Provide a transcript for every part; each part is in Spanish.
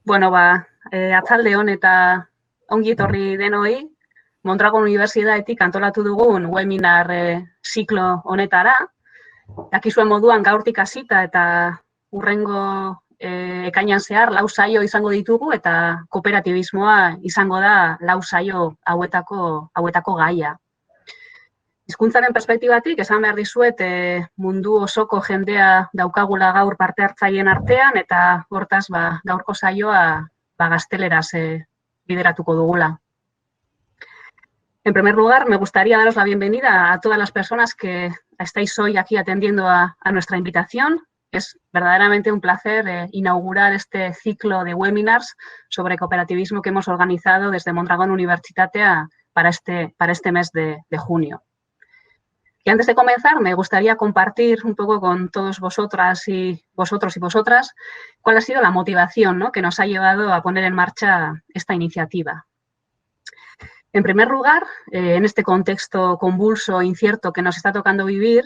Arratsaldeon eta ongi etorri denoi, Mondragon Unibertsitatetik antolatu dugun webinar ziklo honetara. Dakizuen moduan gaurtik hasita eta hurrengo ekainean zehar 4 saio izango ditugu eta kooperatibismoa izango da 4 saio hauetako gaia. Hizkuntzaren perspektibatik esan behar dizuet mundu osoko jendea daukagula gaur parte hartzaileen artean eta hortaz gaurko saioa gazteleraz bideratuko dugula. En primer lugar, me gustaría daros la bienvenida a todas las personas que estáis hoy aquí atendiendo a nuestra invitación. Es verdaderamente un placer inaugurar este ciclo de webinars sobre cooperativismo que hemos organizado desde Mondragon Universitatea para este mes de junio. Y antes de comenzar, me gustaría compartir un poco con todos vosotros y vosotras cuál ha sido la motivación, ¿no?, que nos ha llevado a poner en marcha esta iniciativa. En primer lugar, en este contexto convulso e incierto que nos está tocando vivir,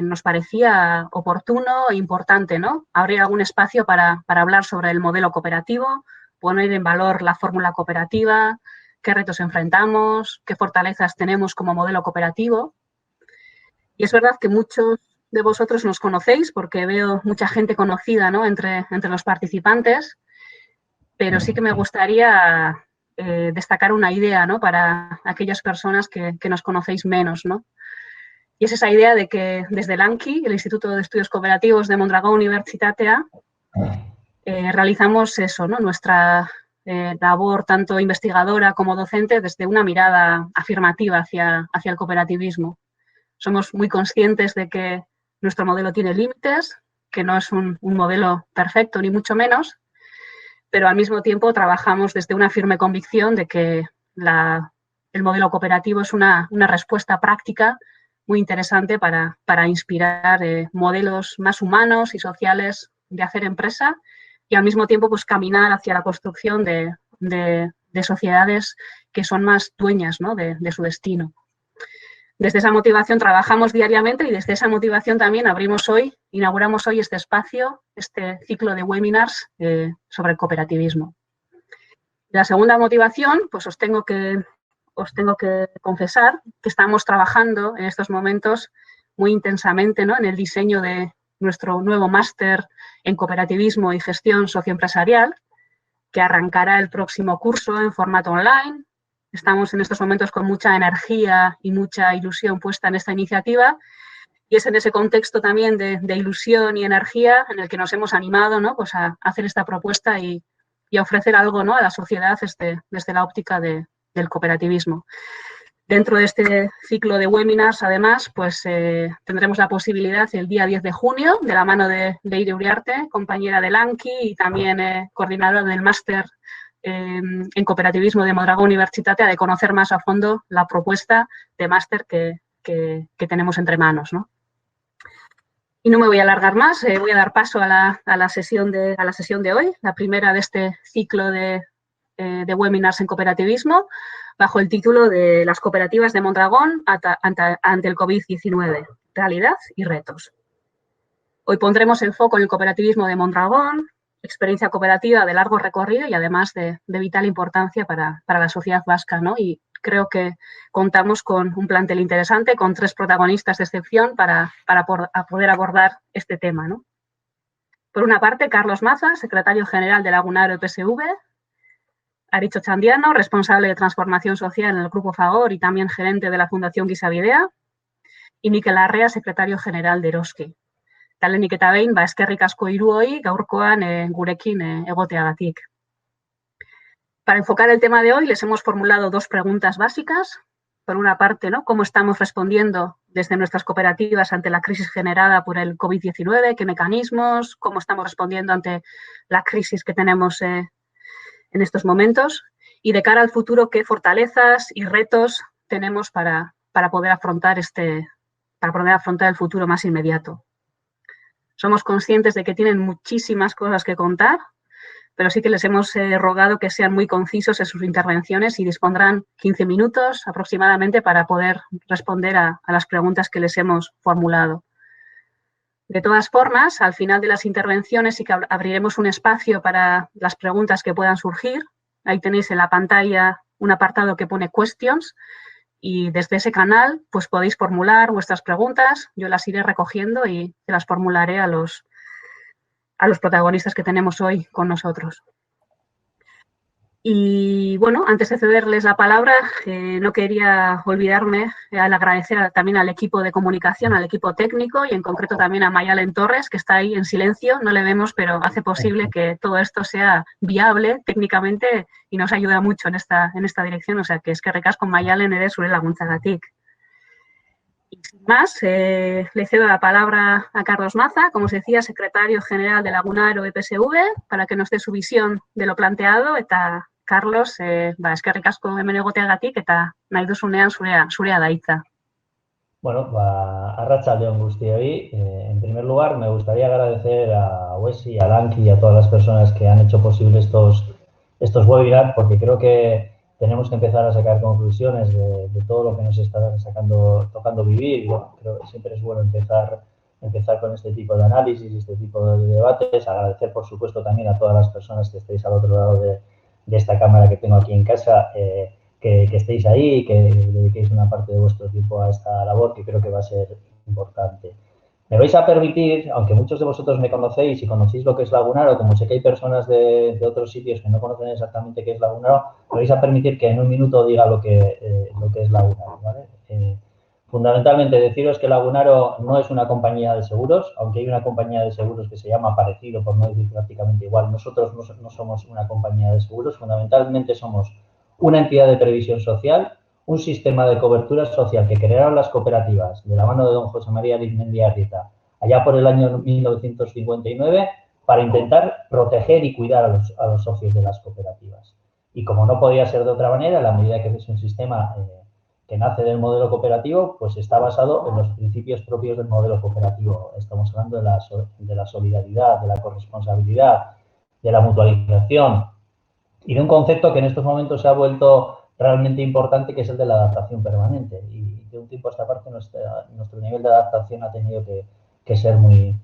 nos parecía oportuno e importante, ¿no?, abrir algún espacio para hablar sobre el modelo cooperativo, poner en valor la fórmula cooperativa, qué retos enfrentamos, qué fortalezas tenemos como modelo cooperativo. Y es verdad que muchos de vosotros nos conocéis porque veo mucha gente conocida, ¿no?, entre los participantes, pero sí que me gustaría destacar una idea, ¿no?, para aquellas personas que nos conocéis menos, ¿no? Y es esa idea de que desde el ANCI, el Instituto de Estudios Cooperativos de Mondragon Universitatea, realizamos eso, ¿no?, nuestra labor tanto investigadora como docente desde una mirada afirmativa hacia el cooperativismo. Somos muy conscientes de que nuestro modelo tiene límites, que no es un modelo perfecto ni mucho menos, pero al mismo tiempo trabajamos desde una firme convicción de que el modelo cooperativo es una respuesta práctica muy interesante para inspirar modelos más humanos y sociales de hacer empresa y al mismo tiempo pues caminar hacia la construcción de sociedades que son más dueñas, ¿no?, de su destino. Desde esa motivación trabajamos diariamente y desde esa motivación también inauguramos hoy este espacio, este ciclo de webinars sobre el cooperativismo. La segunda motivación, pues os tengo que confesar que estamos trabajando en estos momentos muy intensamente, ¿no?, en el diseño de nuestro nuevo máster en cooperativismo y gestión socioempresarial, que arrancará el próximo curso en formato online. Estamos en estos momentos con mucha energía y mucha ilusión puesta en esta iniciativa y es en ese contexto también de ilusión y energía en el que nos hemos animado, ¿no?, pues a hacer esta propuesta y a ofrecer algo, ¿no?, a la sociedad desde la óptica del cooperativismo. Dentro de este ciclo de webinars, además, pues tendremos la posibilidad el día 10 de junio, de la mano de Leire Uriarte, compañera del ANCI y también coordinadora del máster en cooperativismo de Mondragon Universitatea, de conocer más a fondo la propuesta de máster que tenemos entre manos, ¿no? Y no me voy a alargar más, voy a dar paso a la sesión de hoy, la primera de este ciclo de webinars en cooperativismo, bajo el título de Las cooperativas de Mondragon ante el COVID-19, realidad y retos. Hoy pondremos el foco en el cooperativismo de Mondragon, experiencia cooperativa de largo recorrido y además de vital importancia para la sociedad vasca, ¿no? Y creo que contamos con un plantel interesante, con 3 protagonistas de excepción para poder abordar este tema, ¿no? Por una parte, Carlos Maza, secretario general de Lagunaro EPSV, Aritxo Txandiano, responsable de transformación social en el Grupo Fagor y también gerente de la Fundación Gizavidea, y Mikel Arrea, secretario general de Eroski. Talenik eta behin, eskerrik asko hiruoi gaurkoan gurekin egoteagatik. Para enfocar el tema de hoy les hemos formulado 2 preguntas básicas. Por una parte, ¿no?, ¿cómo estamos respondiendo desde nuestras cooperativas ante la crisis generada por el COVID-19? ¿Qué mecanismos? ¿Cómo estamos respondiendo ante la crisis que tenemos en estos momentos? Y de cara al futuro, ¿qué fortalezas y retos tenemos para poder afrontar el futuro más inmediato? Somos conscientes de que tienen muchísimas cosas que contar, pero sí que les hemos rogado que sean muy concisos en sus intervenciones y dispondrán 15 minutos aproximadamente para poder responder a las preguntas que les hemos formulado. De todas formas, al final de las intervenciones sí que abriremos un espacio para las preguntas que puedan surgir. Ahí tenéis en la pantalla un apartado que pone questions y desde ese canal pues podéis formular vuestras preguntas. Yo las iré recogiendo y las formularé a los protagonistas que tenemos hoy con nosotros. Y bueno, antes de cederles la palabra, no quería olvidarme al agradecer también al equipo de comunicación, al equipo técnico y en concreto también a Mayalen Torres, que está ahí en silencio, no le vemos, pero hace posible que todo esto sea viable técnicamente y nos ayuda mucho en esta dirección. O sea, que es que recasco Mayalen eres zure laguntzagatik. Y sin más, le cedo la palabra a Carlos Maza, como os decía, secretario general de Lagunaro EPSV, para que nos dé su visión de lo planteado. Eta Carlos, eskerrik asko hemen egoteagatik eta nahi duzunean zurea da hitza. Bueno, arratsaldeon guztioi. En primer lugar, me gustaría agradecer a Wesi, a Lanky y a todas las personas que han hecho posible estos webinars, porque creo que tenemos que empezar a sacar conclusiones de todo lo que nos está tocando vivir. Y bueno, creo que siempre es bueno empezar con este tipo de análisis y este tipo de debates. Agradecer, por supuesto, también a todas las personas que estéis al otro lado de esta cámara que tengo aquí en casa, que estéis ahí, que dediquéis una parte de vuestro tiempo a esta labor, que creo que va a ser importante. Me vais a permitir, aunque muchos de vosotros me conocéis y conocéis lo que es Lagunaro, como sé que hay personas de otros sitios que no conocen exactamente qué es Lagunaro, me vais a permitir que en un minuto diga lo que es Lagunaro, ¿vale? Fundamentalmente deciros que Lagunaro no es una compañía de seguros, aunque hay una compañía de seguros que se llama parecido, por no decir prácticamente igual. Nosotros no somos una compañía de seguros, fundamentalmente somos una entidad de previsión social, un sistema de cobertura social que crearon las cooperativas de la mano de don José María Arizmendi Arrieta allá por el año 1959 para intentar proteger y cuidar a los socios de las cooperativas. Y como no podía ser de otra manera, a la medida que es un sistema que nace del modelo cooperativo, pues está basado en los principios propios del modelo cooperativo. Estamos hablando de la solidaridad, de la corresponsabilidad, de la mutualización, y de un concepto que en estos momentos se ha vuelto realmente importante, que es el de la adaptación permanente. Y de un tiempo a esta parte nuestro nivel de adaptación ha tenido que ser muy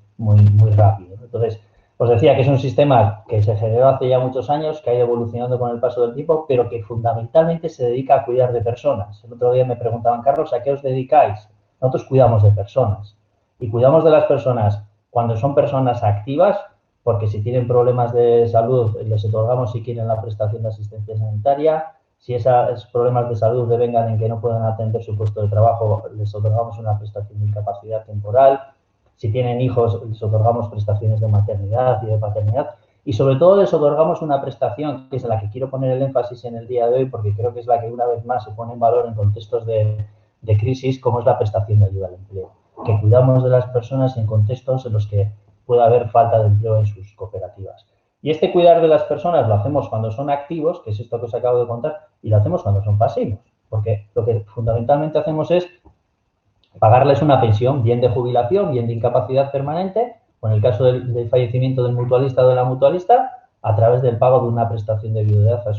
rápido. Entonces, os decía que es un sistema que se generó hace ya muchos años, que ha ido evolucionando con el paso del tiempo, pero que fundamentalmente se dedica a cuidar de personas. El otro día me preguntaban, Carlos, ¿a qué os dedicáis? Nosotros cuidamos de personas. Y cuidamos de las personas cuando son personas activas, porque si tienen problemas de salud les otorgamos, si quieren, la prestación de asistencia sanitaria. Si esos problemas de salud devengan en que no puedan atender su puesto de trabajo, les otorgamos una prestación de incapacidad temporal. Si tienen hijos, les otorgamos prestaciones de maternidad y de paternidad. Y sobre todo les otorgamos una prestación, que es la que quiero poner el énfasis en el día de hoy, porque creo que es la que una vez más se pone en valor en contextos de crisis, como es la prestación de ayuda al empleo. Que cuidamos de las personas en contextos en los que pueda haber falta de empleo en sus cooperativas. Y este cuidar de las personas lo hacemos cuando son activos, que es esto que os acabo de contar, y lo hacemos cuando son pasivos, porque lo que fundamentalmente hacemos es pagarles una pensión, bien de jubilación, bien de incapacidad permanente, o en el caso del fallecimiento del mutualista o de la mutualista, a través del pago de una prestación de viudedad a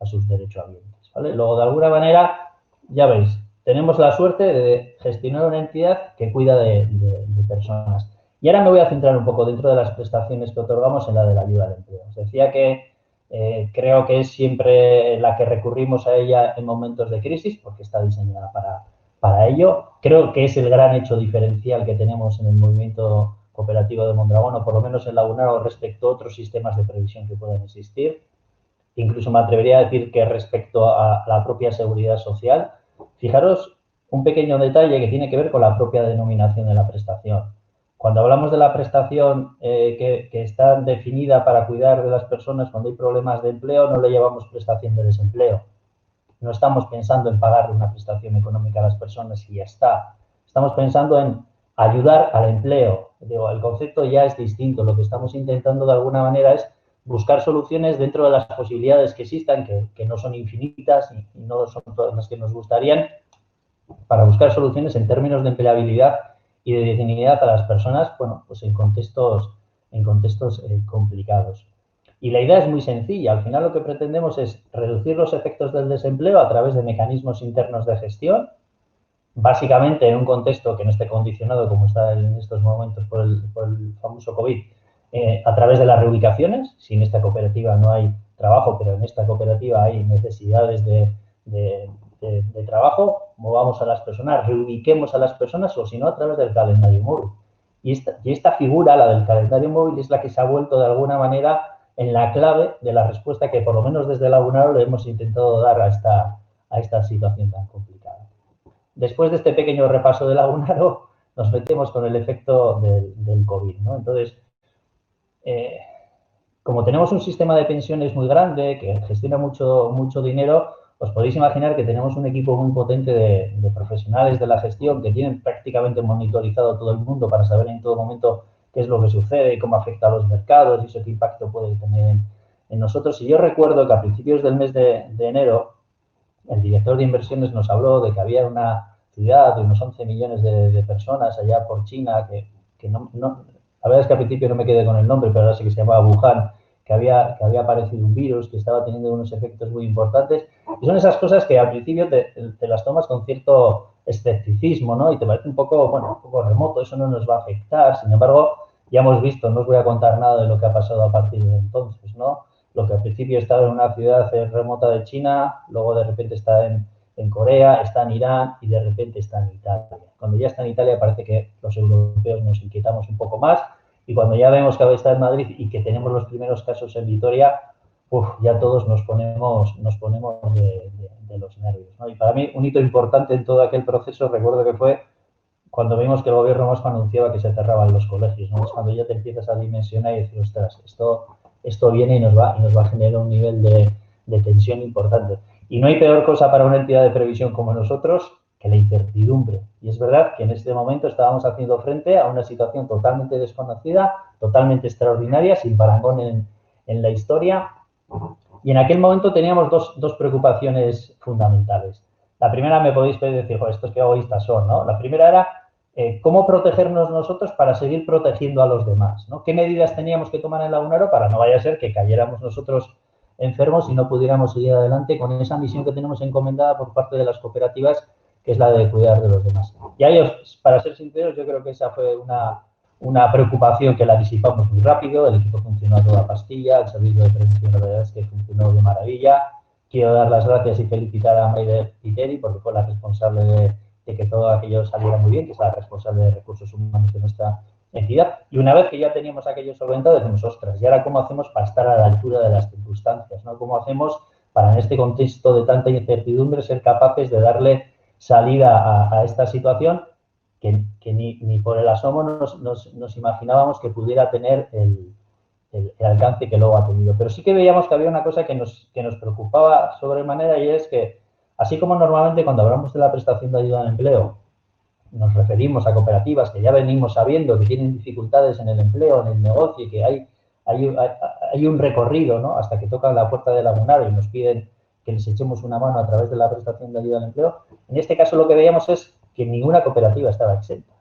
sus derechohabientes, ¿vale? Luego, de alguna manera, ya veis, tenemos la suerte de gestionar una entidad que cuida de personas. Y ahora me voy a centrar un poco dentro de las prestaciones que otorgamos en la de la ayuda al empleo. Os decía que creo que es siempre la que recurrimos a ella en momentos de crisis, porque está diseñada para ello. Creo que es el gran hecho diferencial que tenemos en el movimiento cooperativo de Mondragón, o por lo menos en Lagunaro, respecto a otros sistemas de previsión que pueden existir. Incluso me atrevería a decir que respecto a la propia seguridad social. Fijaros un pequeño detalle que tiene que ver con la propia denominación de la prestación. Cuando hablamos de la prestación que está definida para cuidar de las personas cuando hay problemas de empleo, no le llamamos prestación de desempleo. No estamos pensando en pagarle una prestación económica a las personas y ya está. Estamos pensando en ayudar al empleo. Digo, el concepto ya es distinto. Lo que estamos intentando de alguna manera es buscar soluciones dentro de las posibilidades que existan, que no son infinitas y no son todas las que nos gustarían, para buscar soluciones en términos de empleabilidad y de dignidad a las personas, bueno, pues en contextos complicados. Y la idea es muy sencilla. Al final lo que pretendemos es reducir los efectos del desempleo a través de mecanismos internos de gestión básicamente en un contexto que no esté condicionado como está en estos momentos por el famoso COVID, a través de las reubicaciones. Si en esta cooperativa no hay trabajo, pero en esta cooperativa hay necesidades de trabajo, movamos a las personas, reubiquemos a las personas, o si no, a través del calendario móvil. Y esta figura, la del calendario móvil, es la que se ha vuelto de alguna manera en la clave de la respuesta que por lo menos desde Lagunaro le hemos intentado dar a esta situación tan complicada. Después de este pequeño repaso de Lagunaro, nos metemos con el efecto del COVID, ¿no? Entonces, como tenemos un sistema de pensiones muy grande, que gestiona mucho dinero, os podéis imaginar que tenemos un equipo muy potente de profesionales de la gestión que tienen prácticamente monitorizado todo el mundo para saber en todo momento qué es lo que sucede, cómo afecta a los mercados y eso qué impacto puede tener en nosotros. Y yo recuerdo que a principios del mes de enero, el director de inversiones nos habló de que había una ciudad de unos 11 millones de personas allá por China, que no, la verdad es que al principio no me quedé con el nombre, pero ahora sí que se llamaba Wuhan, que había aparecido un virus que estaba teniendo unos efectos muy importantes. Y son esas cosas que al principio te las tomas con cierto escepticismo, ¿no? Y te parece un poco remoto, eso no nos va a afectar. Sin embargo, ya hemos visto, no os voy a contar nada de lo que ha pasado a partir de entonces, ¿no? Lo que al principio estaba en una ciudad remota de China, luego de repente está en Corea, está en Irán y de repente está en Italia. Cuando ya está en Italia parece que los europeos nos inquietamos un poco más y cuando ya vemos que está en Madrid y que tenemos los primeros casos en Vitoria, ya todos nos ponemos de los nervios, ¿no? Y para mí un hito importante en todo aquel proceso, recuerdo que fue cuando vimos que el gobierno vasco anunciaba que se cerraban los colegios, ¿no? Es cuando ya te empiezas a dimensionar y decir, ostras, esto viene y nos va a generar un nivel de tensión importante. Y no hay peor cosa para una entidad de previsión como nosotros que la incertidumbre. Y es verdad que en este momento estábamos haciendo frente a una situación totalmente desconocida, totalmente extraordinaria, sin parangón en la historia. Y en aquel momento teníamos dos preocupaciones fundamentales. La primera, me podéis decir, estos qué egoístas son, ¿no? La primera era cómo protegernos nosotros para seguir protegiendo a los demás, ¿no? ¿Qué medidas teníamos que tomar en Lagunaro para no vaya a ser que cayéramos nosotros enfermos y no pudiéramos seguir adelante con esa misión que tenemos encomendada por parte de las cooperativas, que es la de cuidar de los demás? Y ahí, para ser sinceros, yo creo que esa fue una preocupación que la disipamos muy rápido, el equipo funcionó a toda pastilla, el servicio de prevención la verdad es que funcionó de maravilla. Quiero dar las gracias y felicitar a Maider Piteri porque fue la responsable de que todo aquello saliera muy bien, que es la responsable de recursos humanos de nuestra entidad. Y una vez que ya teníamos aquello solventado, decimos, ostras, ¿y ahora cómo hacemos para estar a la altura de las circunstancias, ¿no? ¿Cómo hacemos para en este contexto de tanta incertidumbre ser capaces de darle salida a esta situación que ni por el asomo nos imaginábamos que pudiera tener el alcance que luego ha tenido? Pero sí que veíamos que había una cosa que nos preocupaba sobremanera, y es que, así como normalmente cuando hablamos de la prestación de ayuda al empleo, nos referimos a cooperativas que ya venimos sabiendo que tienen dificultades en el empleo, en el negocio, y que hay un recorrido, ¿no?, hasta que tocan la puerta de Lagunaro y nos piden que les echemos una mano a través de la prestación de ayuda al empleo. En este caso lo que veíamos es que ninguna cooperativa estaba exenta,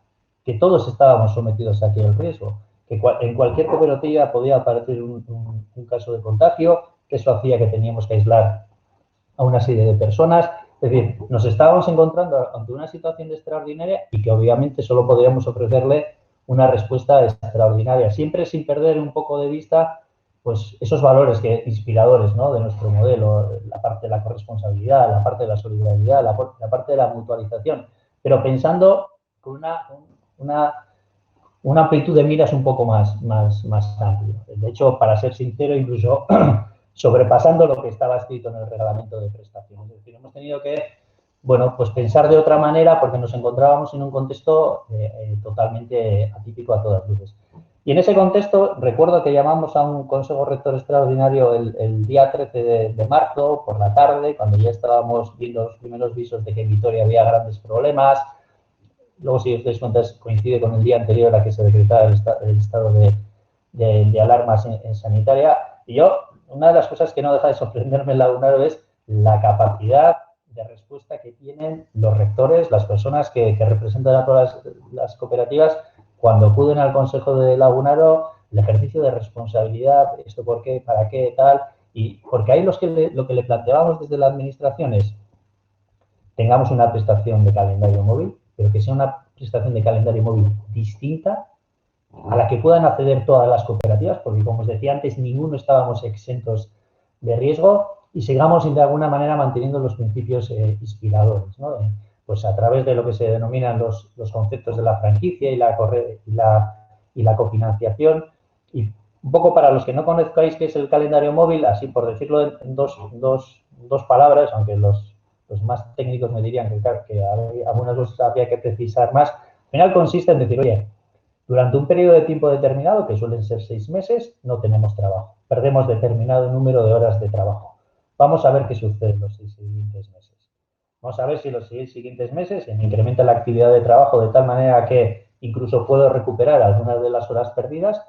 que todos estábamos sometidos aquí al riesgo, que en cualquier cooperativa podía aparecer un caso de contagio, que eso hacía que teníamos que aislar a una serie de personas. Es decir, nos estábamos encontrando ante una situación extraordinaria y que obviamente solo podíamos ofrecerle una respuesta extraordinaria, siempre sin perder un poco de vista pues esos valores inspiradores, ¿no?, de nuestro modelo, la parte de la corresponsabilidad, la parte de la solidaridad, la parte de la mutualización, pero pensando con una amplitud de miras un poco más amplio. De hecho, para ser sincero, incluso sobrepasando lo que estaba escrito en el reglamento de prestaciones. Es decir, hemos tenido que, pues pensar de otra manera porque nos encontrábamos en un contexto totalmente atípico a todas luces. Y en ese contexto, recuerdo que llamamos a un Consejo Rector extraordinario el día 13 de marzo, por la tarde, cuando ya estábamos viendo los primeros visos de que en Vitoria había grandes problemas. Luego, si os dais cuenta, coincide con el día anterior a que se decretara el estado de alarma sanitaria. Y una de las cosas que no deja de sorprenderme en Lagunaro es la capacidad de respuesta que tienen los rectores, las personas que representan a todas las cooperativas, cuando acuden al Consejo de Lagunaro, el ejercicio de responsabilidad, esto por qué, para qué, tal. Y porque ahí lo que le planteábamos desde la administración es, tengamos una prestación de calendario móvil, pero que sea una prestación de calendario móvil distinta a la que puedan acceder todas las cooperativas, porque como os decía antes, ninguno estábamos exentos de riesgo y sigamos de alguna manera manteniendo los principios inspiradores, ¿no? Pues a través de lo que se denominan los conceptos de la franquicia y la cofinanciación. Y un poco para los que no conozcáis qué es el calendario móvil, así por decirlo en dos palabras, aunque los más técnicos me dirían que algunas cosas habría que precisar más, al final consiste en decir, oye, durante un periodo de tiempo determinado, que suelen ser 6 meses, no tenemos trabajo. Perdemos determinado número de horas de trabajo. Vamos a ver qué sucede en los 6 siguientes meses. Vamos a ver si en los 6 siguientes meses se me incrementa la actividad de trabajo de tal manera que incluso puedo recuperar algunas de las horas perdidas,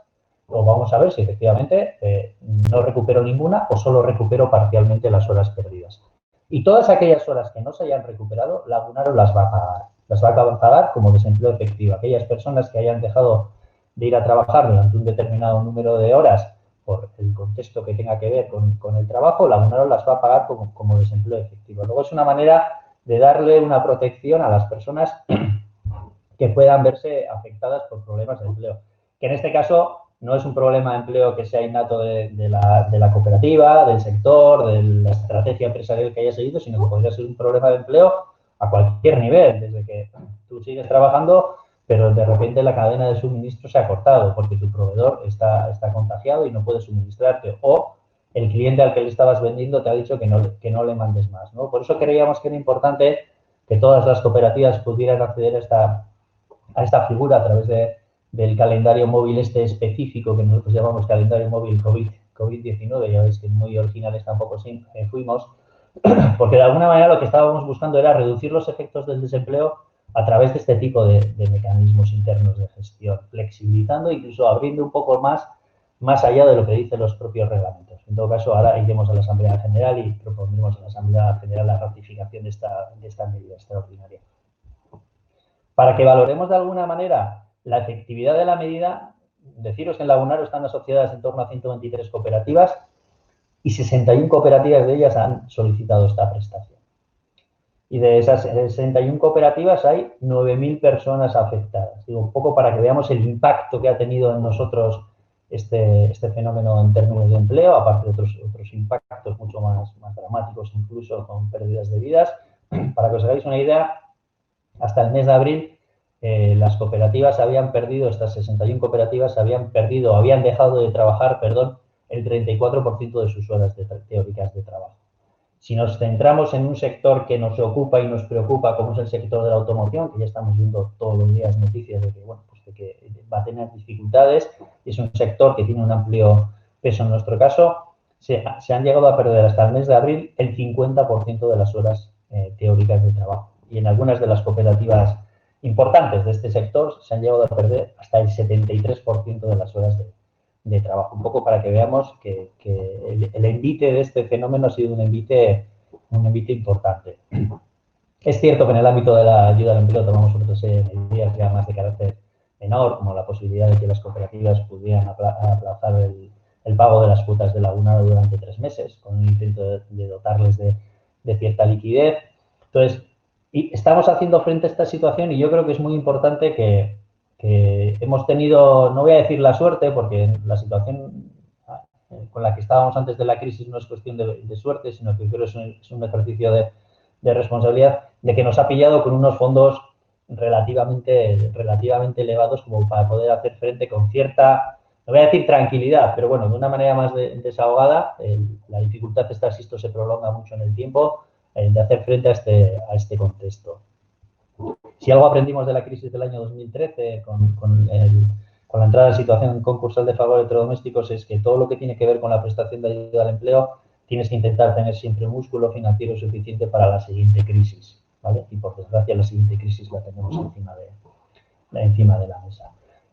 o vamos a ver si efectivamente no recupero ninguna o solo recupero parcialmente las horas perdidas. Y todas aquellas horas que no se hayan recuperado, Lagunaro las va a pagar. Las va a pagar como desempleo efectivo. Aquellas personas que hayan dejado de ir a trabajar durante un determinado número de horas por el contexto que tenga que ver con el trabajo, Lagunaro las va a pagar como desempleo efectivo. Luego es una manera de darle una protección a las personas que puedan verse afectadas por problemas de empleo. Que en este caso no es un problema de empleo que sea innato de la cooperativa, del sector, de la estrategia empresarial que haya seguido, sino que podría ser un problema de empleo a cualquier nivel, desde que tú sigues trabajando, pero de repente la cadena de suministro se ha cortado porque tu proveedor está contagiado y no puede suministrarte, o el cliente al que le estabas vendiendo te ha dicho que no le mandes más, ¿no? Por eso creíamos que era importante que todas las cooperativas pudieran acceder a esta figura a través del calendario móvil específico que nosotros llamamos calendario móvil COVID-19, ya veis que muy originales tampoco fuimos, porque de alguna manera lo que estábamos buscando era reducir los efectos del desempleo a través de este tipo de mecanismos internos de gestión, flexibilizando, incluso abriendo un poco más allá de lo que dicen los propios reglamentos. En todo caso, ahora iremos a la Asamblea General y propondremos a la Asamblea General la ratificación de esta medida extraordinaria. Para que valoremos de alguna manera la efectividad de la medida, deciros que en Lagunaro están asociadas en torno a 123 cooperativas y 61 cooperativas de ellas han solicitado esta prestación. Y de esas 61 cooperativas hay 9.000 personas afectadas. Digo, un poco para que veamos el impacto que ha tenido en nosotros este fenómeno en términos de empleo, aparte de otros impactos mucho más dramáticos, incluso con pérdidas de vidas. Para que os hagáis una idea, hasta el mes de abril las cooperativas habían perdido, estas 61 cooperativas habían dejado de trabajar, el 34% de sus horas teóricas de trabajo. Si nos centramos en un sector que nos ocupa y nos preocupa, como es el sector de la automoción, que ya estamos viendo todos los días noticias de que, bueno, pues de que va a tener dificultades, y es un sector que tiene un amplio peso en nuestro caso, se han llegado a perder hasta el mes de abril el 50% de las horas teóricas de trabajo. Y en algunas de las cooperativas importantes de este sector se han llegado a perder hasta el 73% de las horas de trabajo. Un poco para que veamos que el envite de este fenómeno ha sido un envite importante. Es cierto que en el ámbito de la ayuda al empleo tomamos otras medidas ya más de carácter menor, como la posibilidad de que las cooperativas pudieran aplazar el pago de las cuotas de Lagunaro durante 3 meses, con un intento de dotarles de cierta liquidez. Entonces, y estamos haciendo frente a esta situación y yo creo que es muy importante que hemos tenido, no voy a decir la suerte, porque la situación con la que estábamos antes de la crisis no es cuestión de suerte, sino que creo que es un ejercicio de responsabilidad, de que nos ha pillado con unos fondos relativamente elevados como para poder hacer frente con cierta, no voy a decir tranquilidad, pero bueno, de una manera más desahogada. La dificultad de esto se prolonga mucho en el tiempo, de hacer frente a este contexto. Si algo aprendimos de la crisis del año 2013 con la entrada en situación concursal de favor electrodomésticos es que todo lo que tiene que ver con la prestación de ayuda al empleo tienes que intentar tener siempre un músculo financiero suficiente para la siguiente crisis, ¿vale? Y por desgracia la siguiente crisis la tenemos encima de la mesa.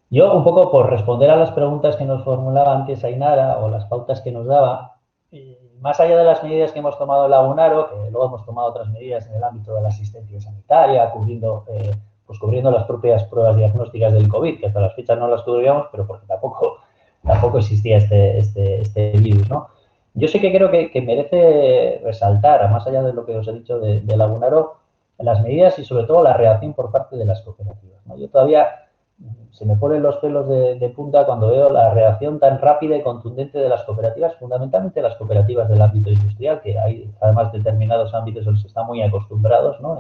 Yo, un poco por responder a las preguntas que nos formulaba antes Ainara o las pautas que nos daba, más allá de las medidas que hemos tomado en Lagunaro, que luego hemos tomado otras medidas en el ámbito de la asistencia sanitaria, cubriendo las propias pruebas diagnósticas del COVID, que hasta las fechas no las cubríamos, pero porque tampoco existía este virus, ¿no? Yo sí que creo que merece resaltar, más allá de lo que os he dicho de Lagunaro, las medidas y sobre todo la reacción por parte de las cooperativas, ¿no? Yo todavía se me ponen los pelos de punta cuando veo la reacción tan rápida y contundente de las cooperativas, fundamentalmente las cooperativas del ámbito industrial, que hay además determinados ámbitos en los que están muy acostumbrados, ¿no?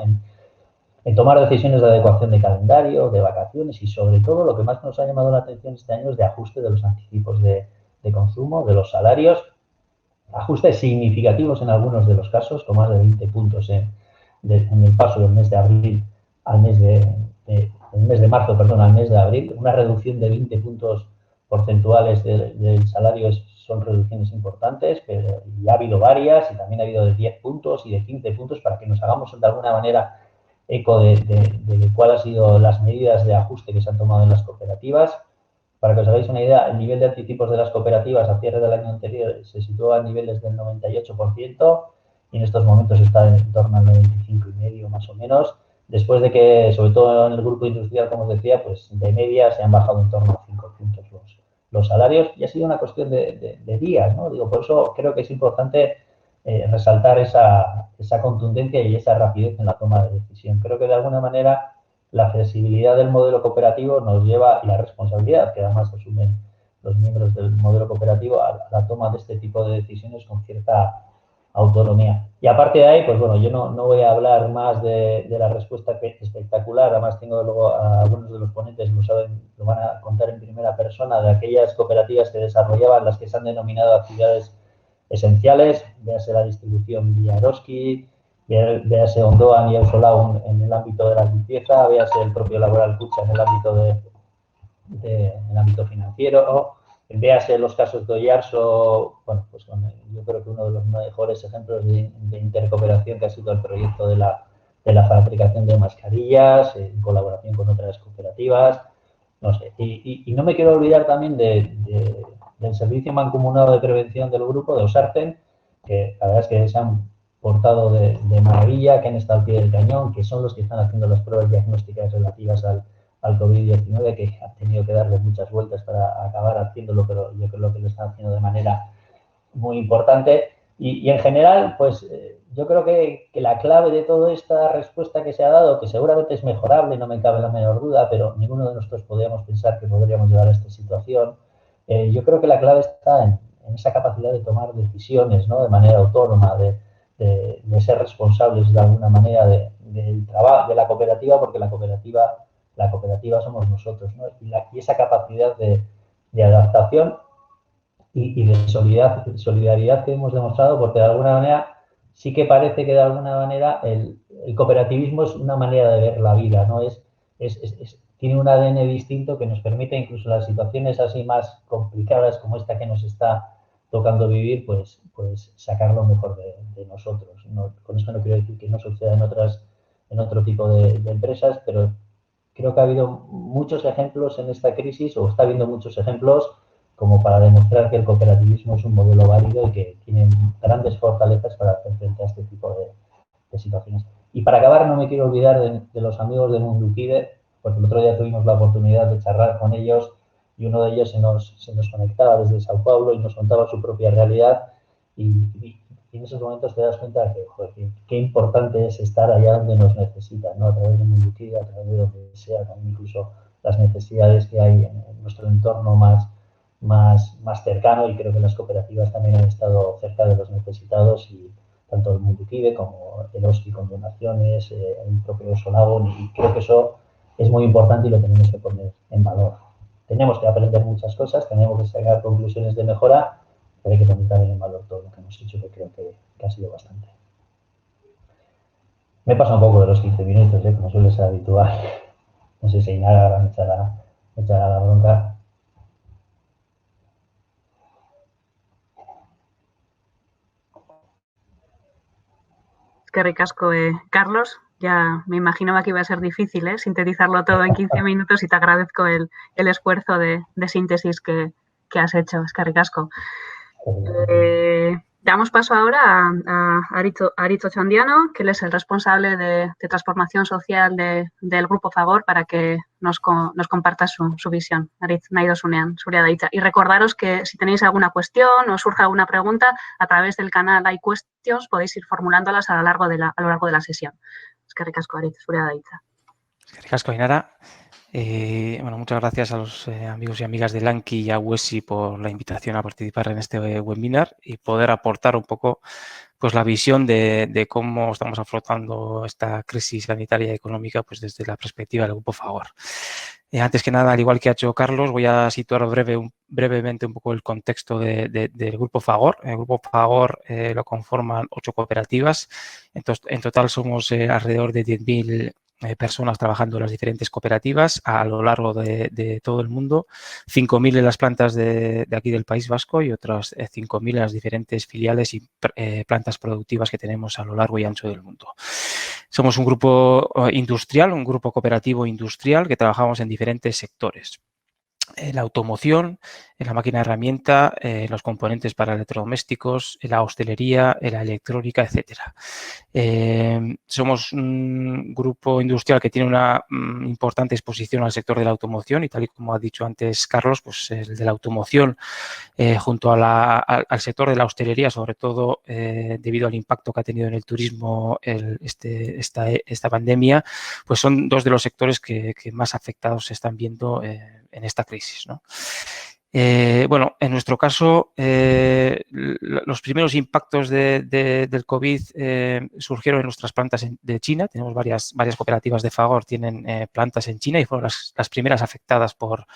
En tomar decisiones de adecuación de calendario, de vacaciones y sobre todo lo que más nos ha llamado la atención este año es de ajuste de los anticipos de consumo, de los salarios, ajustes significativos en algunos de los casos, con más de 20 puntos en el paso del mes de abril al mes de marzo, perdón, al mes de abril, una reducción de 20 puntos porcentuales del salario son reducciones importantes, pero y ha habido varias y también ha habido de 10 puntos y de 15 puntos para que nos hagamos de alguna manera eco de cuáles han sido las medidas de ajuste que se han tomado en las cooperativas. Para que os hagáis una idea, el nivel de anticipos de las cooperativas a cierre del año anterior se situó a niveles del 98% y en estos momentos está en torno al 95,5% más o menos, después de que, sobre todo en el grupo industrial, como os decía, pues de media se han bajado en torno a 5 puntos los salarios y ha sido una cuestión de días, ¿no? Digo, por eso creo que es importante resaltar esa contundencia y esa rapidez en la toma de decisión. Creo que de alguna manera la flexibilidad del modelo cooperativo nos lleva, y la responsabilidad que además asumen los miembros del modelo cooperativo a la toma de este tipo de decisiones con cierta autonomía. Y aparte de ahí, pues bueno, yo no voy a hablar más de la respuesta que es espectacular, además tengo luego a algunos de los ponentes, lo van a contar en primera persona, de aquellas cooperativas que desarrollaban las que se han denominado actividades esenciales, véase la distribución vía Eroski, véase Ondoan y Ausolau en el ámbito de la limpieza, véase el propio Laboral Kutxa en el ámbito el ámbito financiero, véase los casos de Oyarso, bueno, pues yo creo que uno de los mejores ejemplos de intercooperación que ha sido el proyecto de la fabricación de mascarillas, en colaboración con otras cooperativas, no sé, y no me quiero olvidar también del servicio mancomunado de prevención del grupo, de Osarten, que la verdad es que se han portado de maravilla, que han estado al pie del cañón, que son los que están haciendo las pruebas diagnósticas relativas al COVID-19, que han tenido que darle muchas vueltas para acabar haciéndolo, pero yo creo que lo están haciendo de manera muy importante. Y en general, pues yo creo que la clave de toda esta respuesta que se ha dado, que seguramente es mejorable, no me cabe la menor duda, pero ninguno de nosotros podríamos pensar que podríamos llegar a esta situación, yo creo que la clave está en esa capacidad de tomar decisiones, ¿no? De manera autónoma, de ser responsables de alguna manera del trabajo de la cooperativa, porque la cooperativa somos nosotros, ¿no? Y esa capacidad de adaptación y de solidaridad que hemos demostrado, porque de alguna manera sí que parece que de alguna manera el cooperativismo es una manera de ver la vida, ¿no? Tiene un ADN distinto que nos permite incluso en las situaciones así más complicadas como esta que nos está tocando vivir, pues sacar lo mejor de nosotros. No, con esto no quiero decir que no suceda en otro tipo de empresas, pero creo que ha habido muchos ejemplos en esta crisis, o está habiendo muchos ejemplos, como para demostrar que el cooperativismo es un modelo válido y que tiene grandes fortalezas para hacer frente a este tipo de situaciones. Y para acabar, no me quiero olvidar de los amigos de Mundukide, porque el otro día tuvimos la oportunidad de charlar con ellos y uno de ellos se nos conectaba desde Sao Paulo y nos contaba su propia realidad y en esos momentos te das cuenta de que, joder, qué importante es estar allá donde nos necesitan, ¿no? A través de Mundukide, a través de donde sea, también incluso las necesidades que hay en nuestro entorno más cercano, y creo que las cooperativas también han estado cerca de los necesitados, y tanto el Mundukide como el Oski con donaciones, el propio Solagon, y creo que eso es muy importante y lo tenemos que poner en valor. Tenemos que aprender muchas cosas, tenemos que sacar conclusiones de mejora, pero hay que poner también en valor todo lo que hemos hecho, que creo que ha sido bastante. Me pasa un poco de los 15 minutos, como suele ser habitual. No sé si Inara me echará la bronca. Qué ricasco, Carlos. Ya me imaginaba que iba a ser difícil sintetizarlo todo en 15 minutos y te agradezco el esfuerzo de síntesis que has hecho. Es que ricasco. Damos paso ahora a Aritz Otxandiano, que él es el responsable de transformación social del Grupo Fagor, para que nos comparta su visión. Aritz, nahi dozunean, zurea da hitza. Y recordaros que si tenéis alguna cuestión o surge alguna pregunta, a través del canal iQuestions podéis ir formulándolas a lo largo de la sesión. Eskerrik asko, Aritz, zurea da hitza. Eskerrik asko, Ainara. Bueno, muchas gracias a los amigos y amigas de Lanki y a UESI por la invitación a participar en este webinar y poder aportar un poco pues, la visión de cómo estamos afrontando esta crisis sanitaria y económica pues, desde la perspectiva del Grupo Fagor. Antes que nada, al igual que ha hecho Carlos, voy a situar brevemente un poco el contexto del Grupo Fagor. El Grupo Fagor lo conforman 8 cooperativas. Entonces, en total somos alrededor de 10.000 personas trabajando en las diferentes cooperativas a lo largo de todo el mundo, 5.000 en las plantas de aquí del País Vasco y otras 5.000 en las diferentes filiales y plantas productivas que tenemos a lo largo y ancho del mundo. Somos un grupo industrial, un grupo cooperativo industrial que trabajamos en diferentes sectores. La automoción, en la máquina herramienta, los componentes para electrodomésticos, en la hostelería, en la electrónica, etcétera. Somos un grupo industrial que tiene una importante exposición al sector de la automoción y tal y como ha dicho antes Carlos, pues el de la automoción junto a al sector de la hostelería, sobre todo debido al impacto que ha tenido en el turismo esta pandemia, pues son 2 de los sectores que más afectados se están viendo en esta crisis, ¿no? Bueno, en nuestro caso, los primeros impactos del COVID surgieron en nuestras plantas de China. Tenemos varias cooperativas de Fagor, tienen plantas en China y fueron las primeras afectadas por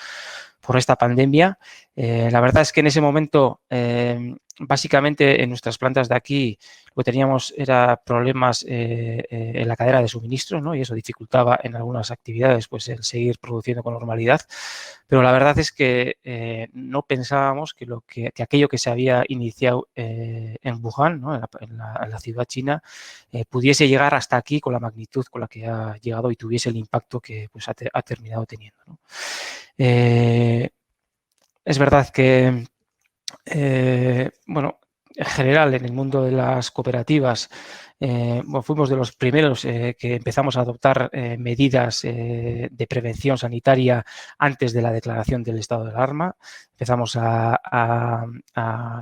esta pandemia. La verdad es que en ese momento, básicamente en nuestras plantas de aquí, lo que teníamos era problemas en la cadena de suministro, ¿no? Y eso dificultaba en algunas actividades pues, el seguir produciendo con normalidad. Pero la verdad es que no pensábamos que aquello que se había iniciado en Wuhan, ¿no? en la ciudad china, pudiese llegar hasta aquí con la magnitud con la que ha llegado y tuviese el impacto que pues, ha terminado teniendo, ¿no? Es verdad que, bueno, en general en el mundo de las cooperativas bueno, fuimos de los primeros que empezamos a adoptar medidas de prevención sanitaria antes de la declaración del estado de alarma. Empezamos a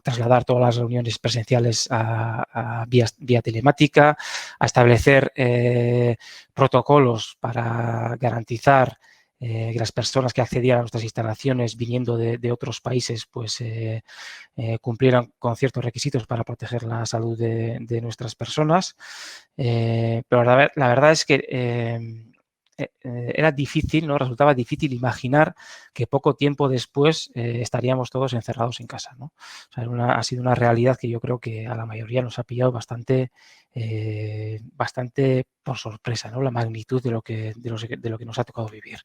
trasladar todas las reuniones presenciales a vía telemática, a establecer protocolos para garantizar que las personas que accedían a nuestras instalaciones viniendo de otros países pues cumplieran con ciertos requisitos para proteger la salud de nuestras personas. Pero la verdad es que era difícil, ¿no? Resultaba difícil imaginar que poco tiempo después estaríamos todos encerrados en casa, ¿no? O sea, ha sido una realidad que yo creo que a la mayoría nos ha pillado bastante por sorpresa, ¿no? La magnitud de lo que nos ha tocado vivir.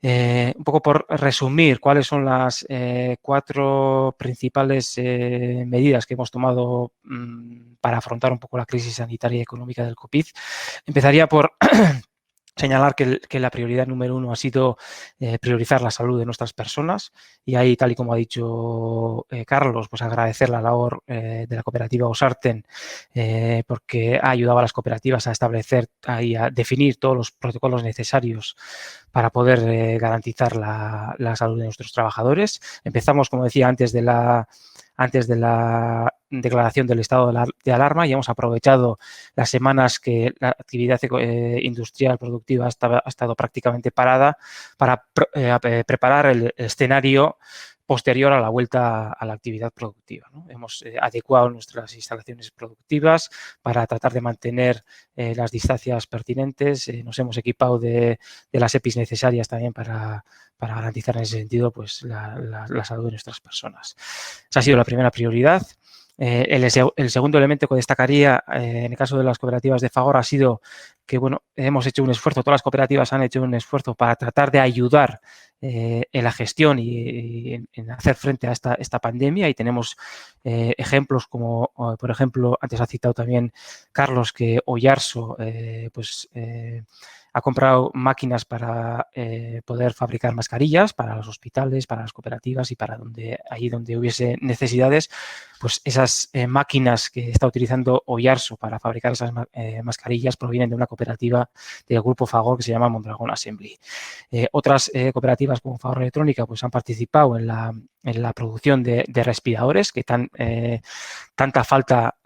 Un poco por resumir cuáles son las 4 principales medidas que hemos tomado para afrontar un poco la crisis sanitaria y económica del COVID. Empezaría por señalar que la prioridad número 1 ha sido priorizar la salud de nuestras personas y ahí, tal y como ha dicho Carlos, pues agradecer la labor de la cooperativa Osarten porque ha ayudado a las cooperativas a establecer y a definir todos los protocolos necesarios para poder garantizar la salud de nuestros trabajadores. Empezamos, como decía, antes de la declaración del estado de alarma y hemos aprovechado las semanas que la actividad industrial productiva ha estado prácticamente parada para preparar el escenario posterior a la vuelta a la actividad productiva, ¿no? Hemos adecuado nuestras instalaciones productivas para tratar de mantener las distancias pertinentes. Nos hemos equipado de las EPIs necesarias también para garantizar en ese sentido pues, la salud de nuestras personas. Esa ha sido la primera prioridad. El segundo elemento que destacaría en el caso de las cooperativas de Fagor ha sido que, bueno, hemos hecho un esfuerzo, todas las cooperativas han hecho un esfuerzo para tratar de ayudar en la gestión y en hacer frente a esta pandemia y tenemos ejemplos como, por ejemplo, antes ha citado también Carlos que Oyarso ha comprado máquinas para poder fabricar mascarillas para los hospitales, para las cooperativas y para allí donde hubiese necesidades, pues esas máquinas que está utilizando Oyarso para fabricar esas mascarillas provienen de una cooperativa del grupo Fagor que se llama Mondragón Assembly. Otras cooperativas como Fagor Electrónica pues han participado en la producción de respiradores que tanta falta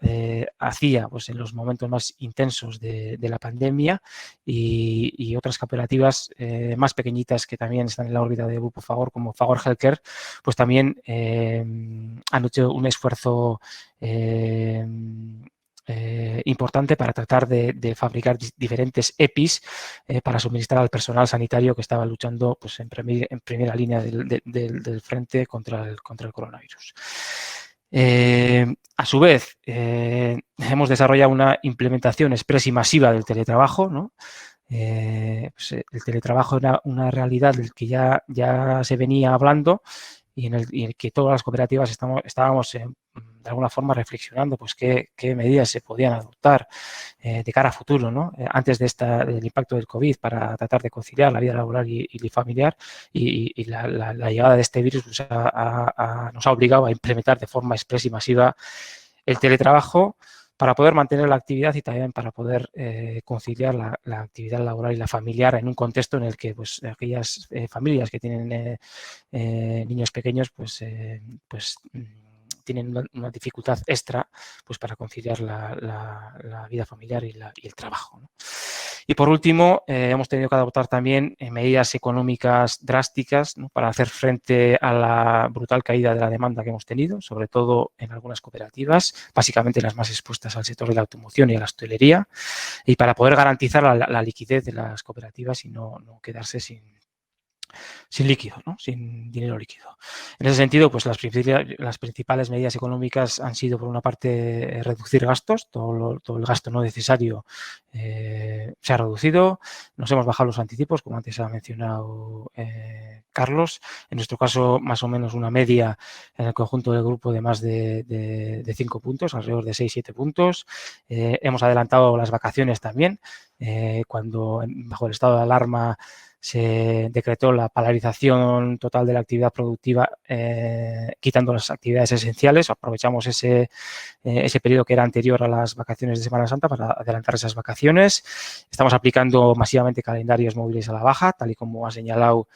hacía pues, en los momentos más intensos de la pandemia, y otras cooperativas más pequeñitas que también están en la órbita del grupo Fagor, como Fagor Healthcare, pues también han hecho un esfuerzo importante para tratar de fabricar diferentes EPIs para suministrar al personal sanitario que estaba luchando pues, en primera línea del frente contra el coronavirus. A su vez, hemos desarrollado una implementación express y masiva del teletrabajo, ¿no? Pues el teletrabajo era una realidad del que ya se venía hablando y en el que todas las cooperativas estábamos de alguna forma reflexionando pues qué medidas se podían adoptar de cara a futuro, ¿no? Antes del impacto del COVID, para tratar de conciliar la vida laboral y familiar, y la llegada de este virus pues, nos ha obligado a implementar de forma express y masiva el teletrabajo para poder mantener la actividad y también para poder conciliar la actividad laboral y la familiar en un contexto en el que pues, aquellas familias que tienen niños pequeños pues tienen una dificultad extra pues, para conciliar la vida familiar y el trabajo, ¿no? Y por último, hemos tenido que adoptar también medidas económicas drásticas, ¿no? Para hacer frente a la brutal caída de la demanda que hemos tenido, sobre todo en algunas cooperativas, básicamente las más expuestas al sector de la automoción y a la hostelería, y para poder garantizar la liquidez de las cooperativas y no quedarse sin líquido, ¿no? Sin dinero líquido. En ese sentido, pues las principales medidas económicas han sido, por una parte, reducir gastos, todo el gasto no necesario se ha reducido, nos hemos bajado los anticipos, como antes ha mencionado Carlos, en nuestro caso más o menos una media en el conjunto del grupo de más de 5 puntos, alrededor de 6-7 puntos. Hemos adelantado las vacaciones también, cuando bajo el estado de alarma se decretó la paralización total de la actividad productiva, quitando las actividades esenciales. Aprovechamos ese periodo que era anterior a las vacaciones de Semana Santa para adelantar esas vacaciones. Estamos aplicando masivamente calendarios móviles a la baja, tal y como ha señalado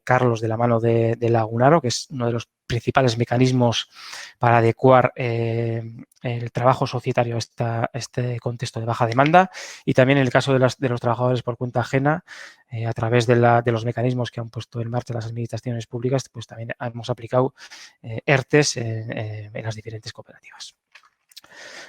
Carlos, de la mano de Lagunaro, que es uno de los principales mecanismos para adecuar el trabajo societario a este contexto de baja demanda, y también en el caso de los trabajadores por cuenta ajena, a través de los mecanismos que han puesto en marcha las administraciones públicas, pues también hemos aplicado ERTEs en las diferentes cooperativas.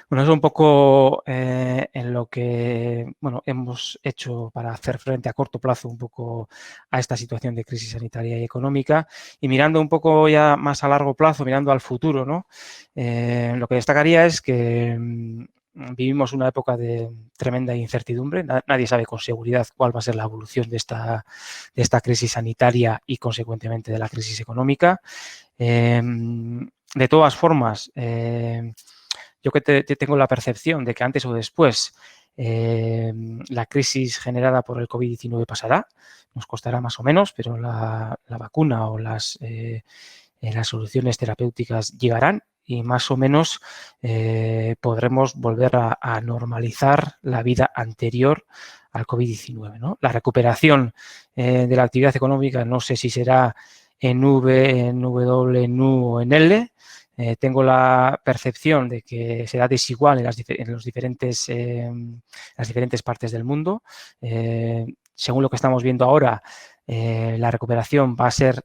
Bueno, eso es un poco en lo que hemos hecho para hacer frente a corto plazo un poco a esta situación de crisis sanitaria y económica, y mirando un poco ya más a largo plazo, mirando al futuro, ¿no? Lo que destacaría es que vivimos una época de tremenda incertidumbre. Nadie sabe con seguridad cuál va a ser la evolución de esta crisis sanitaria y, consecuentemente, de la crisis económica. De todas formas, yo que tengo la percepción de que antes o después la crisis generada por el COVID-19 pasará, nos costará más o menos, pero la vacuna o las soluciones terapéuticas llegarán y más o menos podremos volver a normalizar la vida anterior al COVID-19, ¿no? La recuperación de la actividad económica no sé si será en V, en W, en U o en L. Tengo la percepción de que será desigual en las diferentes partes del mundo. Según lo que estamos viendo ahora, la recuperación va a ser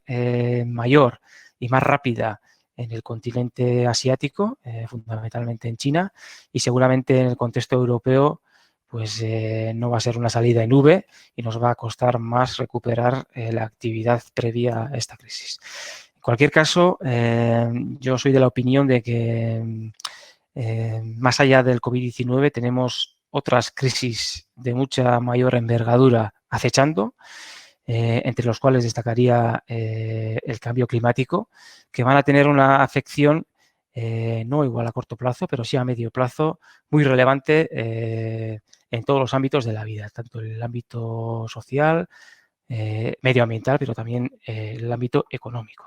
mayor y más rápida en el continente asiático, fundamentalmente en China, y seguramente en el contexto europeo pues no va a ser una salida en V y nos va a costar más recuperar la actividad previa a esta crisis. En cualquier caso, yo soy de la opinión de que más allá del COVID-19 tenemos otras crisis de mucha mayor envergadura acechando, entre los cuales destacaría el cambio climático, que van a tener una afección no igual a corto plazo, pero sí a medio plazo, muy relevante en todos los ámbitos de la vida, tanto en el ámbito social, medioambiental, pero también en el ámbito económico.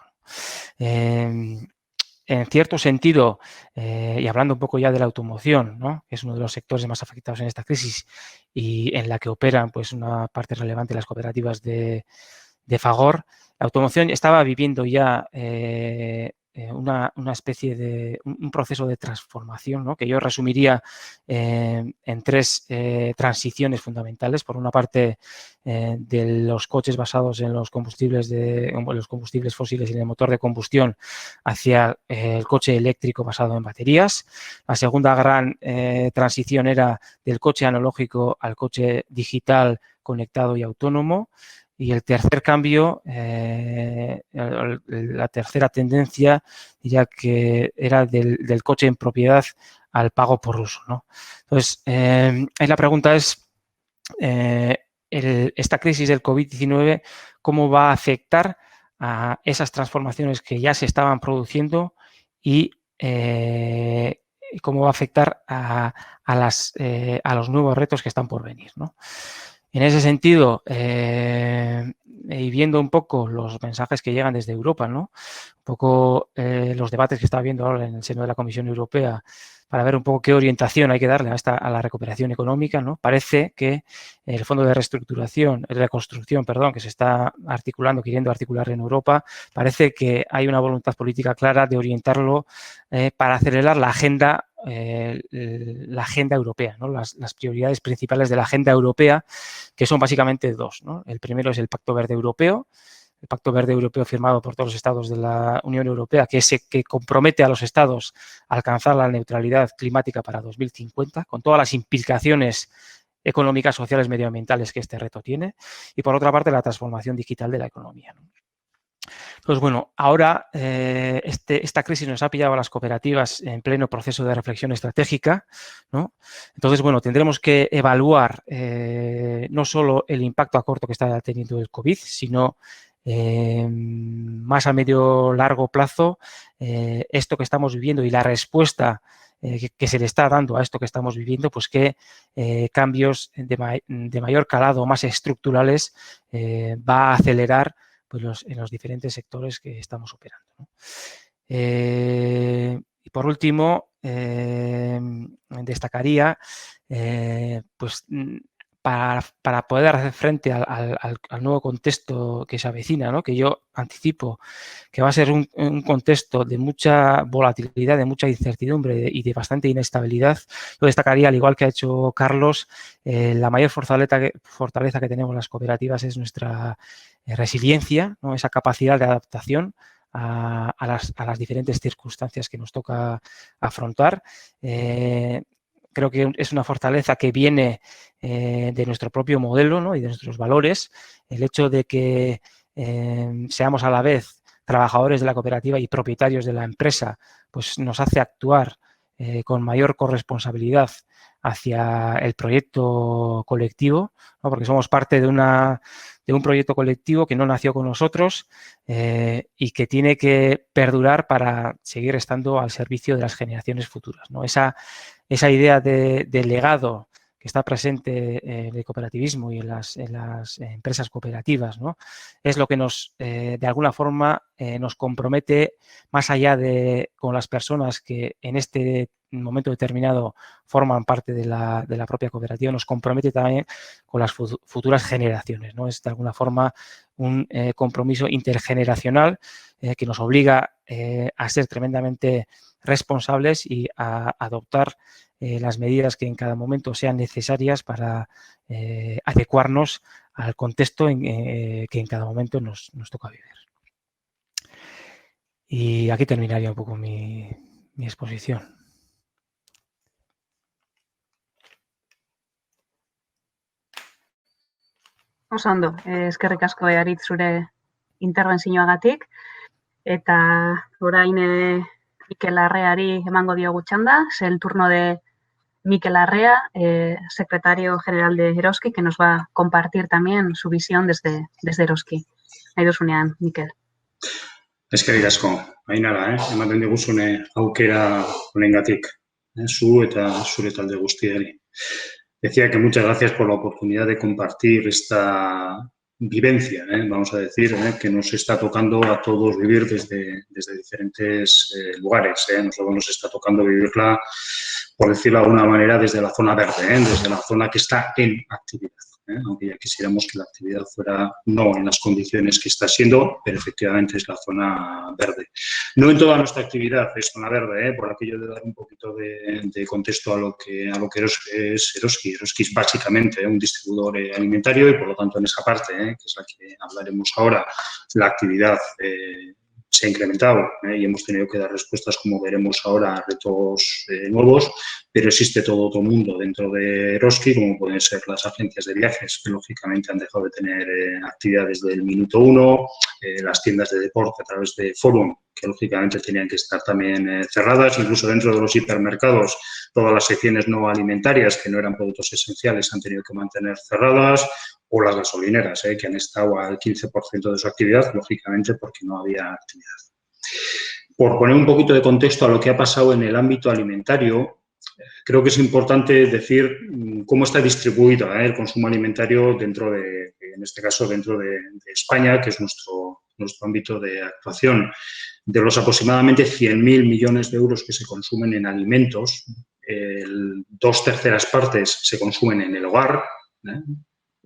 en cierto sentido, y hablando un poco ya de la automoción, ¿no? Que es uno de los sectores más afectados en esta crisis y en la que operan pues, una parte relevante de las cooperativas de Fagor, la automoción estaba viviendo ya una especie de un proceso de transformación, ¿no? Que yo resumiría en tres transiciones fundamentales. Por una parte, de los coches basados en los combustibles fósiles y en el motor de combustión hacia el coche eléctrico basado en baterías. La segunda gran transición era del coche analógico al coche digital conectado y autónomo. Y el tercer cambio, la tercera tendencia, diría que era del coche en propiedad al pago por uso, ¿no? Entonces, ahí la pregunta es, esta crisis del COVID-19, ¿cómo va a afectar a esas transformaciones que ya se estaban produciendo y cómo va a afectar a los nuevos retos que están por venir, ¿no? En ese sentido, y viendo un poco los mensajes que llegan desde Europa, ¿no? Un poco los debates que está habiendo ahora en el seno de la Comisión Europea para ver un poco qué orientación hay que darle a la recuperación económica, ¿no? Parece que el Fondo de Reconstrucción, que se está queriendo articular en Europa, parece que hay una voluntad política clara de orientarlo para acelerar la agenda europea, ¿no? Las prioridades principales de la agenda europea, que son básicamente dos, ¿no? El primero es el Pacto Verde Europeo, firmado por todos los estados de la Unión Europea, que compromete a los estados a alcanzar la neutralidad climática para 2050, con todas las implicaciones económicas, sociales, medioambientales que este reto tiene, y por otra parte la transformación digital de la economía, ¿no? Pues bueno, ahora esta crisis nos ha pillado a las cooperativas en pleno proceso de reflexión estratégica, ¿no? Entonces, bueno, tendremos que evaluar no solo el impacto a corto que está teniendo el COVID, sino más a medio largo plazo esto que estamos viviendo y la respuesta que se le está dando a esto que estamos viviendo, pues qué cambios de mayor calado, más estructurales, va a acelerar pues en los diferentes sectores que estamos operando, ¿no? Y por último, destacaría pues para poder hacer frente al nuevo contexto que se avecina, ¿no? Que yo anticipo que va a ser un contexto de mucha volatilidad, de mucha incertidumbre y de bastante inestabilidad. Yo destacaría, al igual que ha hecho Carlos, la mayor fortaleza que tenemos las cooperativas es nuestra resiliencia, ¿no? Esa capacidad de adaptación a las diferentes circunstancias que nos toca afrontar. Creo que es una fortaleza que viene de nuestro propio modelo, ¿no? Y de nuestros valores. El hecho de que seamos a la vez trabajadores de la cooperativa y propietarios de la empresa, pues nos hace actuar con mayor corresponsabilidad hacia el proyecto colectivo, ¿no? Porque somos parte de un proyecto colectivo que no nació con nosotros y que tiene que perdurar para seguir estando al servicio de las generaciones futuras, ¿no? Esa idea de legado que está presente en el cooperativismo y en las empresas cooperativas, ¿no? Es lo que de alguna forma, nos compromete más allá con las personas que en este momento determinado forman parte de la propia cooperativa, nos compromete también con las futuras generaciones, ¿no? Es de alguna forma un compromiso intergeneracional que nos obliga a ser tremendamente responsables y a adoptar las medidas que en cada momento sean necesarias para adecuarnos al contexto que en cada momento nos toca vivir. Y aquí terminaría un poco mi exposición. Oso ondo, eskerrik asko Aritz zure interbentzioagatik, eta orain Mikel Larreari emango diogu txanda, es el turno de Mikel Larrea, secretario general de Eroski, que nos va a compartir también su visión desde Eroski. Nahi duzunean, Mikel. Eskerrik asko, Ainara, ematen diguzune aukera honengatik, zu eta zure talde guztiari. Decía que muchas gracias por la oportunidad de compartir esta vivencia, vamos a decir, que nos está tocando a todos vivir desde diferentes lugares. Nosotros nos está tocando vivirla, por decirlo de alguna manera, desde la zona verde, desde la zona que está en actividad. Aunque ya quisiéramos que la actividad fuera no en las condiciones que está siendo, pero efectivamente es la zona verde. No en toda nuestra actividad es zona verde, por aquello de dar un poquito de contexto a lo que es Eroski. Eroski es básicamente un distribuidor alimentario y, por lo tanto, en esa parte, que es la que hablaremos ahora, la actividad se ha incrementado y hemos tenido que dar respuestas, como veremos ahora, a retos nuevos, pero existe todo otro mundo dentro de Eroski, como pueden ser las agencias de viajes, que lógicamente han dejado de tener actividad desde el minuto 1, las tiendas de deporte a través de Forum, que lógicamente tenían que estar también cerradas, incluso dentro de los hipermercados, todas las secciones no alimentarias, que no eran productos esenciales, han tenido que mantener cerradas, o las gasolineras, que han estado al 15% de su actividad, lógicamente porque no había actividad. Por poner un poquito de contexto a lo que ha pasado en el ámbito alimentario, creo que es importante decir cómo está distribuido el consumo alimentario dentro de, en este caso, dentro de España, que es nuestro ámbito de actuación. De los aproximadamente 100.000 millones de euros que se consumen en alimentos, 2/3 partes se consumen en el hogar,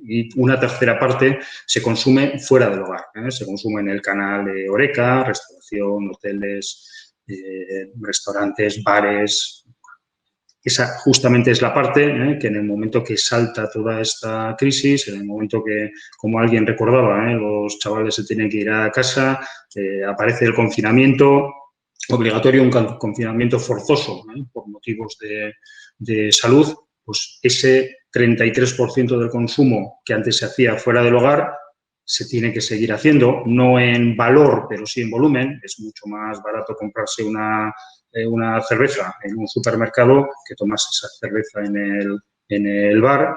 y 1/3 parte se consume fuera del hogar. Se consume en el canal de Horeca, restauración, hoteles, restaurantes, bares. Esa justamente es la parte que en el momento que salta toda esta crisis, en el momento que, como alguien recordaba, los chavales se tienen que ir a casa, aparece el confinamiento obligatorio, un confinamiento forzoso por motivos de salud, pues ese 33% del consumo que antes se hacía fuera del hogar se tiene que seguir haciendo, no en valor, pero sí en volumen. Es mucho más barato comprarse una cerveza en un supermercado que tomarse esa cerveza en el bar,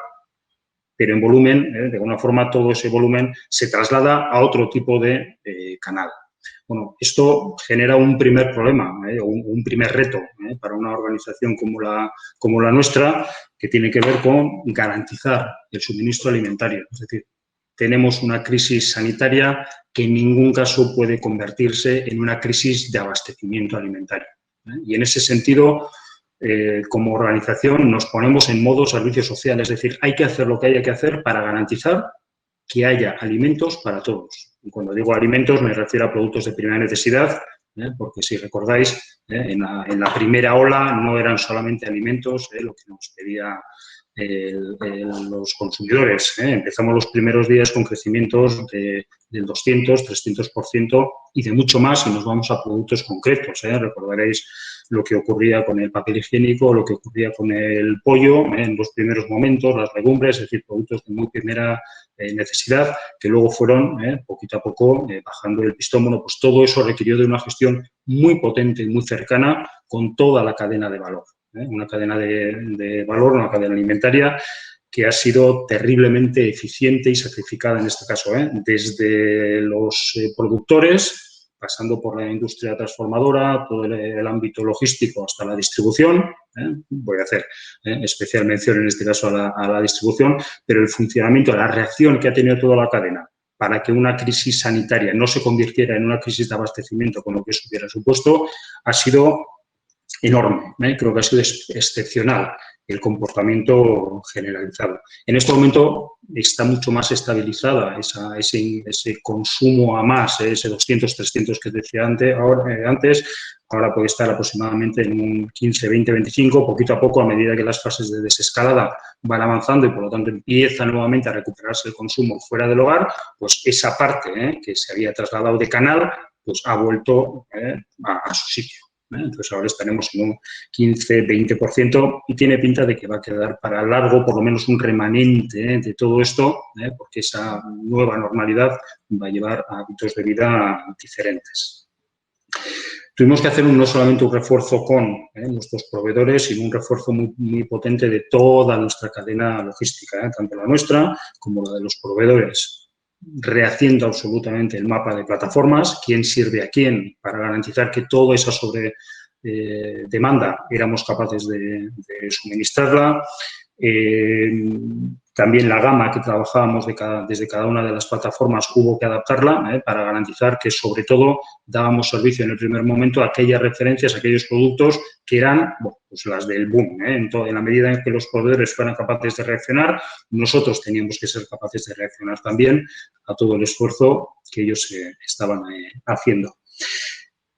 pero en volumen, de alguna forma, todo ese volumen se traslada a otro tipo de canal. Bueno, esto genera un primer problema, un primer reto para una organización como la nuestra, que tiene que ver con garantizar el suministro alimentario. Es decir, tenemos una crisis sanitaria que en ningún caso puede convertirse en una crisis de abastecimiento alimentario. Y en ese sentido, como organización, nos ponemos en modo servicio social. Es decir, hay que hacer lo que haya que hacer para garantizar que haya alimentos para todos. Y cuando digo alimentos me refiero a productos de primera necesidad, porque si recordáis, en la primera ola no eran solamente alimentos lo que nos pedía los consumidores. Empezamos los primeros días con crecimientos del 200, 300% y de mucho más, y nos vamos a productos concretos. Recordaréis lo que ocurría con el papel higiénico, lo que ocurría con el pollo en los primeros momentos, las legumbres, es decir, productos de muy primera necesidad, que luego fueron poquito a poco bajando el pistón. Bueno, pues todo eso requirió de una gestión muy potente y muy cercana con toda la cadena de valor. Una cadena de valor, una cadena alimentaria que ha sido terriblemente eficiente y sacrificada en este caso, desde los productores, pasando por la industria transformadora, todo el ámbito logístico hasta la distribución. Voy a hacer especial mención en este caso a la distribución, pero el funcionamiento, la reacción que ha tenido toda la cadena para que una crisis sanitaria no se convirtiera en una crisis de abastecimiento con lo que eso hubiera supuesto, ha sido enorme. Creo que ha sido excepcional el comportamiento generalizado. En este momento está mucho más estabilizada ese consumo a más, ese 200, 300 que decía antes, ahora puede estar aproximadamente en un 15, 20, 25, poquito a poco, a medida que las fases de desescalada van avanzando y, por lo tanto, empieza nuevamente a recuperarse el consumo fuera del hogar, pues esa parte que se había trasladado de canal, pues ha vuelto a su sitio. Entonces, ahora estaremos en un 15-20% y tiene pinta de que va a quedar para largo por lo menos un remanente de todo esto, porque esa nueva normalidad va a llevar a hábitos de vida diferentes. Tuvimos que hacer no solamente un refuerzo con nuestros proveedores, sino un refuerzo muy, muy potente de toda nuestra cadena logística, tanto la nuestra como la de los proveedores, rehaciendo absolutamente el mapa de plataformas, quién sirve a quién, para garantizar que toda esa demanda éramos capaces de suministrarla. También la gama que trabajábamos desde cada una de las plataformas hubo que adaptarla para garantizar que, sobre todo, dábamos servicio en el primer momento a aquellas referencias, a aquellos productos que eran pues las del boom. En la medida en que los proveedores fueran capaces de reaccionar, nosotros teníamos que ser capaces de reaccionar también a todo el esfuerzo que ellos estaban haciendo.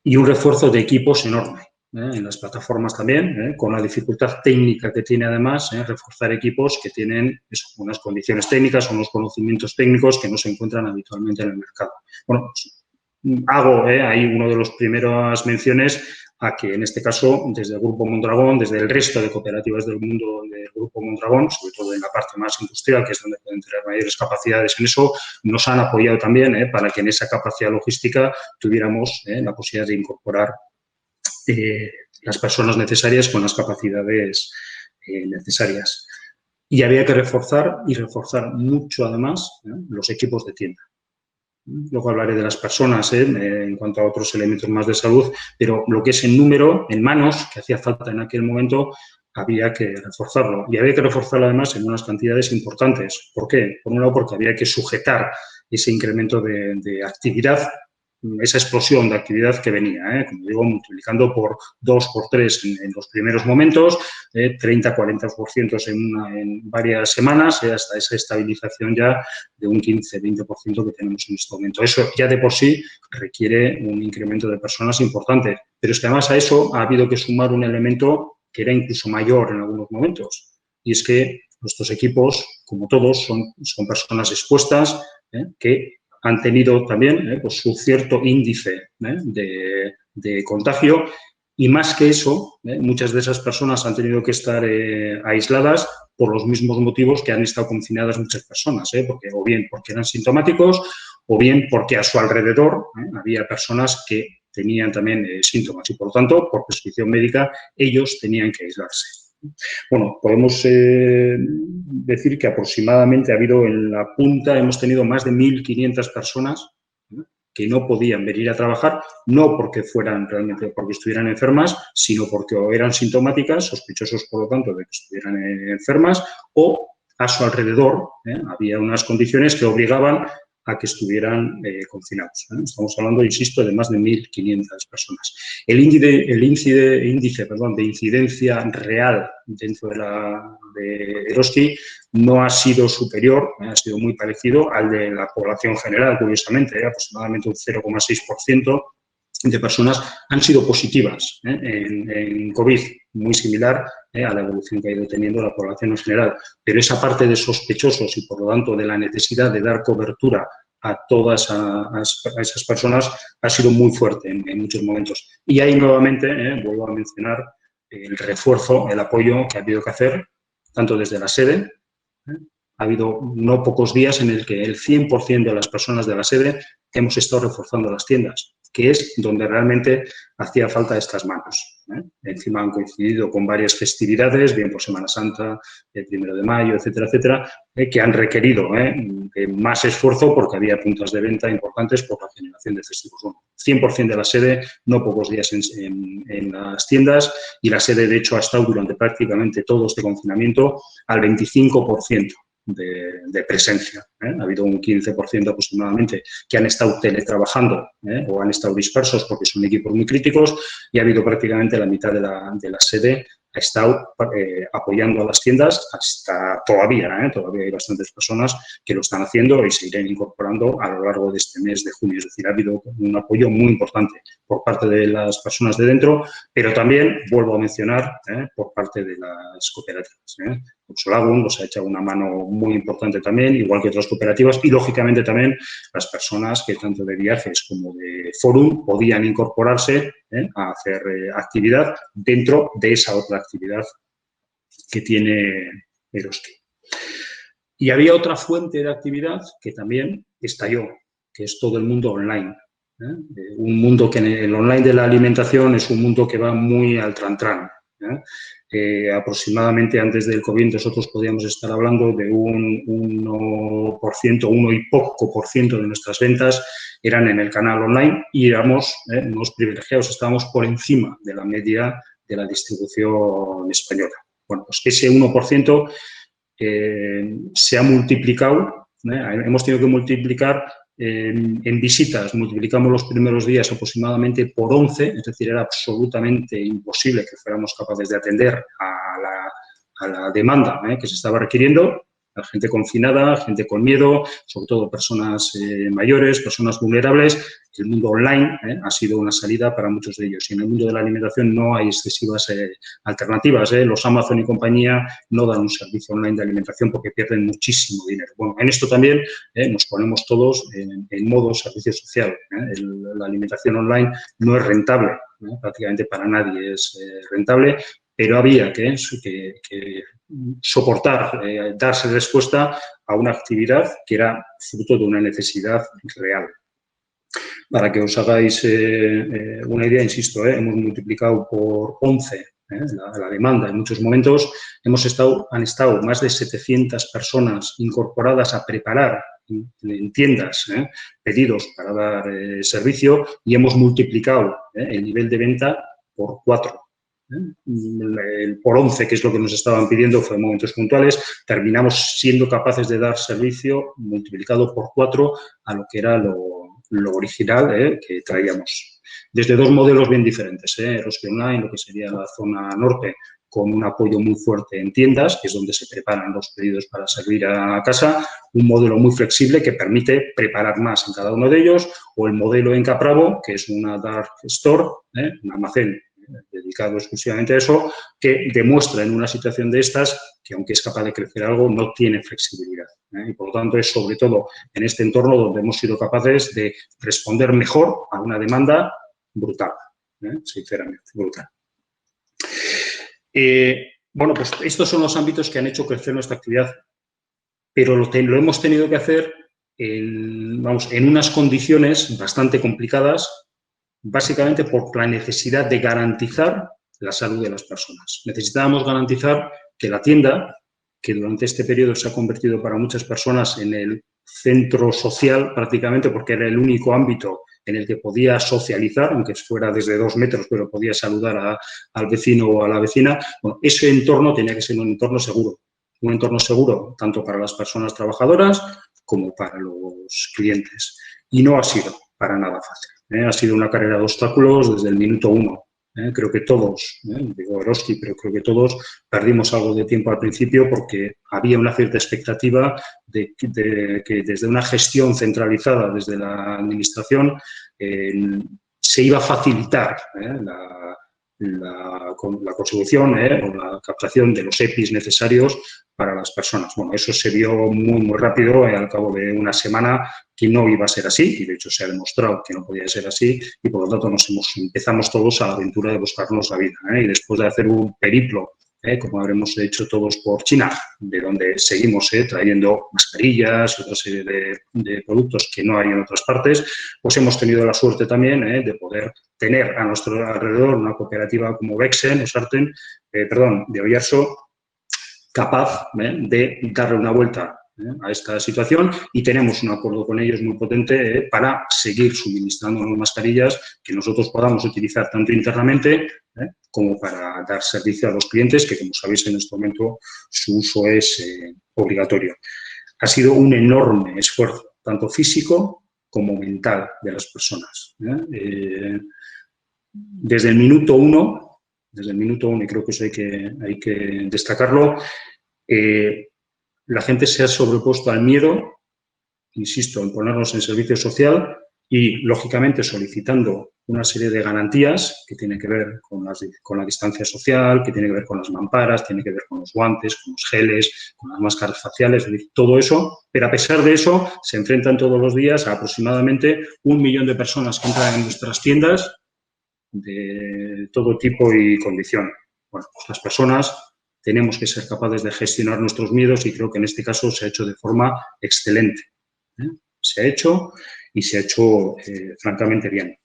Y un refuerzo de equipos enorme. En las plataformas también, con la dificultad técnica que tiene además reforzar equipos que tienen unas condiciones técnicas o unos conocimientos técnicos que no se encuentran habitualmente en el mercado. Bueno, pues, hago ahí una de las primeras menciones a que en este caso desde el Grupo Mondragón, desde el resto de cooperativas del mundo del Grupo Mondragón, sobre todo en la parte más industrial, que es donde pueden tener mayores capacidades en eso, nos han apoyado también para que en esa capacidad logística tuviéramos la posibilidad de incorporar las personas necesarias con las capacidades necesarias. Y había que reforzar y reforzar mucho, además, los equipos de tienda. Luego hablaré de las personas en cuanto a otros elementos más de salud, pero lo que es en número, en manos, que hacía falta en aquel momento, había que reforzarlo. Y había que reforzarlo, además, en unas cantidades importantes. ¿Por qué? Por un lado, porque había que sujetar ese incremento de actividad, esa explosión de actividad que venía, como digo, multiplicando por 2, por 3 en los primeros momentos, 30-40% en varias semanas, hasta esa estabilización ya de un 15-20% que tenemos en este momento. Eso ya de por sí requiere un incremento de personas importante, pero es que además a eso ha habido que sumar un elemento que era incluso mayor en algunos momentos, y es que nuestros equipos, como todos, son personas expuestas que han tenido también pues su cierto índice de contagio, y más que eso, muchas de esas personas han tenido que estar aisladas por los mismos motivos que han estado confinadas muchas personas, porque, o bien porque eran sintomáticos o bien porque a su alrededor había personas que tenían también síntomas y, por lo tanto, por prescripción médica, ellos tenían que aislarse. Bueno, podemos decir que aproximadamente ha habido en la punta, hemos tenido más de 1.500 personas que no podían venir a trabajar, no porque fueran realmente, porque estuvieran enfermas, sino porque o eran sintomáticas, sospechosos, por lo tanto, de que estuvieran enfermas, o a su alrededor había unas condiciones que obligaban a que estuvieran confinados. Estamos hablando, insisto, de más de 1.500 personas. El índice de incidencia real dentro de Eroski no ha sido superior, ha sido muy parecido al de la población general, curiosamente, aproximadamente un 0,6% de personas han sido positivas en COVID, muy similar a la evolución que ha ido teniendo la población en general. Pero esa parte de sospechosos y, por lo tanto, de la necesidad de dar cobertura a todas esas personas ha sido muy fuerte en muchos momentos. Y ahí, nuevamente, vuelvo a mencionar el refuerzo, el apoyo que ha habido que hacer, tanto desde la sede. Ha habido no pocos días en el que el 100% de las personas de la sede hemos estado reforzando las tiendas, que es donde realmente hacía falta estas manos. Encima han coincidido con varias festividades, bien por Semana Santa, el 1 de mayo, etcétera, etcétera, que han requerido más esfuerzo porque había puntos de venta importantes por la generación de festivos. Bueno, 100% de la sede, no pocos días en las tiendas, y la sede, de hecho, ha estado durante prácticamente todo este confinamiento al 25%. De presencia. Ha habido un 15% aproximadamente que han estado teletrabajando o han estado dispersos porque son equipos muy críticos, y ha habido prácticamente la mitad de la sede ha estado apoyando a las tiendas hasta todavía hay bastantes personas que lo están haciendo y se irán incorporando a lo largo de este mes de junio. Es decir, ha habido un apoyo muy importante por parte de las personas de dentro, pero también, vuelvo a mencionar, por parte de las cooperativas. Solagun nos ha echado una mano muy importante también, igual que otras cooperativas, y lógicamente también las personas que tanto de viajes como de Forum podían incorporarse a hacer actividad dentro de esa otra actividad que tiene Eroski. Y había otra fuente de actividad que también estalló, que es todo el mundo online. Un mundo que en el online de la alimentación es un mundo que va muy al trantrán. Aproximadamente antes del COVID nosotros podíamos estar hablando de un 1%, 1 y poco por ciento de nuestras ventas eran en el canal online, y éramos unos privilegiados, estábamos por encima de la media de la distribución española. Bueno, pues ese 1% se ha multiplicado, hemos tenido que multiplicar en visitas, multiplicamos los primeros días aproximadamente por 11, es decir, era absolutamente imposible que fuéramos capaces de atender a la demanda que se estaba requiriendo. La gente confinada, gente con miedo, sobre todo personas mayores, personas vulnerables. El mundo online ha sido una salida para muchos de ellos. Y en el mundo de la alimentación no hay excesivas alternativas. Los Amazon y compañía no dan un servicio online de alimentación porque pierden muchísimo dinero. Bueno, en esto también nos ponemos todos en modo servicio social. La alimentación online no es rentable, prácticamente para nadie es rentable, pero había que soportar, darse respuesta a una actividad que era fruto de una necesidad real. Para que os hagáis una idea, insisto, hemos multiplicado por 11 la demanda en muchos momentos. Han estado más de 700 personas incorporadas a preparar en tiendas pedidos para dar servicio y hemos multiplicado el nivel de venta por 4. El por 11, que es lo que nos estaban pidiendo, fue en momentos puntuales. Terminamos siendo capaces de dar servicio multiplicado por 4 a lo que era lo original que traíamos. Desde 2 modelos bien diferentes, Eroski Online, lo que sería la zona norte, con un apoyo muy fuerte en tiendas, que es donde se preparan los pedidos para servir a casa, un modelo muy flexible que permite preparar más en cada uno de ellos, o el modelo en Capravo, que es una dark store, un almacén dedicado exclusivamente a eso, que demuestra en una situación de estas que aunque es capaz de crecer algo, no tiene flexibilidad. Y por lo tanto es sobre todo en este entorno donde hemos sido capaces de responder mejor a una demanda brutal, sinceramente, brutal. Bueno, pues estos son los ámbitos que han hecho crecer nuestra actividad, pero lo hemos tenido que hacer en unas condiciones bastante complicadas, básicamente por la necesidad de garantizar la salud de las personas. Necesitábamos garantizar que la tienda, que durante este periodo se ha convertido para muchas personas en el centro social prácticamente, porque era el único ámbito en el que podía socializar, aunque fuera desde 2 metros, pero podía saludar al vecino o a la vecina. Bueno, ese entorno tenía que ser un entorno seguro tanto para las personas trabajadoras como para los clientes. Y no ha sido para nada fácil. Ha sido una carrera de obstáculos desde el minuto 1. Creo que todos, digo Eroski, pero creo que todos perdimos algo de tiempo al principio porque había una cierta expectativa de que desde una gestión centralizada desde la administración se iba a facilitar la consecución o la captación de los EPIs necesarios para las personas. Bueno, eso se vio muy rápido al cabo de una semana que no iba a ser así y de hecho se ha demostrado que no podía ser así y por lo tanto empezamos todos a la aventura de buscarnos la vida y después de hacer un periplo como habremos hecho todos por China, de donde seguimos trayendo mascarillas y otra serie de productos que no hay en otras partes, pues hemos tenido la suerte también de poder tener a nuestro alrededor una cooperativa como Vexen, de Oyarso, capaz de darle una vuelta a esta situación y tenemos un acuerdo con ellos muy potente para seguir suministrándonos mascarillas que nosotros podamos utilizar tanto internamente como para dar servicio a los clientes, que como sabéis en este momento su uso es obligatorio. Ha sido un enorme esfuerzo, tanto físico como mental de las personas. Desde el minuto uno, y creo que eso hay que destacarlo, la gente se ha sobrepuesto al miedo, insisto, en ponernos en servicio social y, lógicamente, solicitando una serie de garantías que tienen que ver con la distancia social, que tiene que ver con las mamparas, tiene que ver con los guantes, con los geles, con las máscaras faciales, es decir, todo eso. Pero a pesar de eso, se enfrentan todos los días a aproximadamente 1 millón de personas que entran en nuestras tiendas de todo tipo y condición. Bueno, pues las personas tenemos que ser capaces de gestionar nuestros miedos y creo que en este caso se ha hecho de forma excelente. Se ha hecho y se ha hecho francamente bien.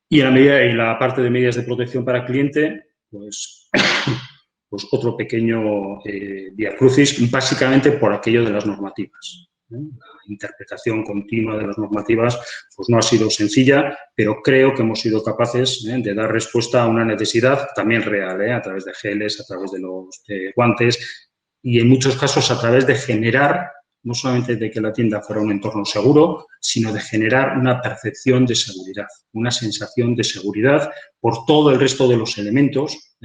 Y en la parte de medidas de protección para el cliente, pues otro pequeño viacrucis, básicamente por aquello de las normativas. La interpretación continua de las normativas pues no ha sido sencilla, pero creo que hemos sido capaces de dar respuesta a una necesidad también real, a través de geles, a través de los guantes y en muchos casos a través de generar, no solamente de que la tienda fuera un entorno seguro, sino de generar una percepción de seguridad, una sensación de seguridad por todo el resto de los elementos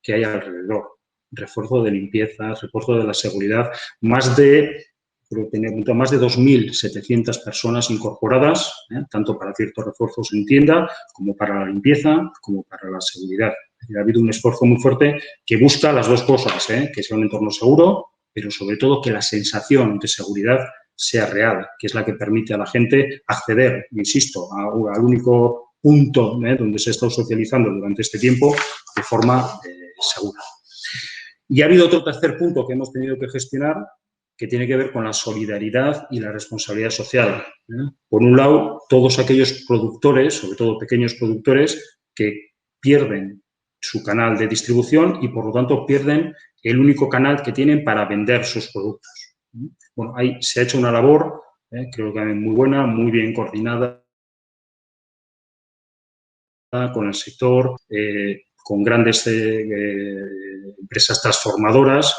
que hay alrededor. Refuerzo de limpieza, refuerzo de la seguridad, más de 2.700 personas incorporadas, tanto para ciertos refuerzos en tienda, como para la limpieza, como para la seguridad. Ha habido un esfuerzo muy fuerte que busca las dos cosas, que sea un entorno seguro, pero sobre todo que la sensación de seguridad sea real, que es la que permite a la gente acceder, insisto, al único punto donde se ha estado socializando durante este tiempo de forma segura. Y ha habido otro tercer punto que hemos tenido que gestionar, que tiene que ver con la solidaridad y la responsabilidad social. Por un lado, todos aquellos productores, sobre todo pequeños productores, que pierden su canal de distribución y, por lo tanto, pierden el único canal que tienen para vender sus productos. Bueno, ahí se ha hecho una labor, creo que muy buena, muy bien coordinada con el sector, con grandes empresas transformadoras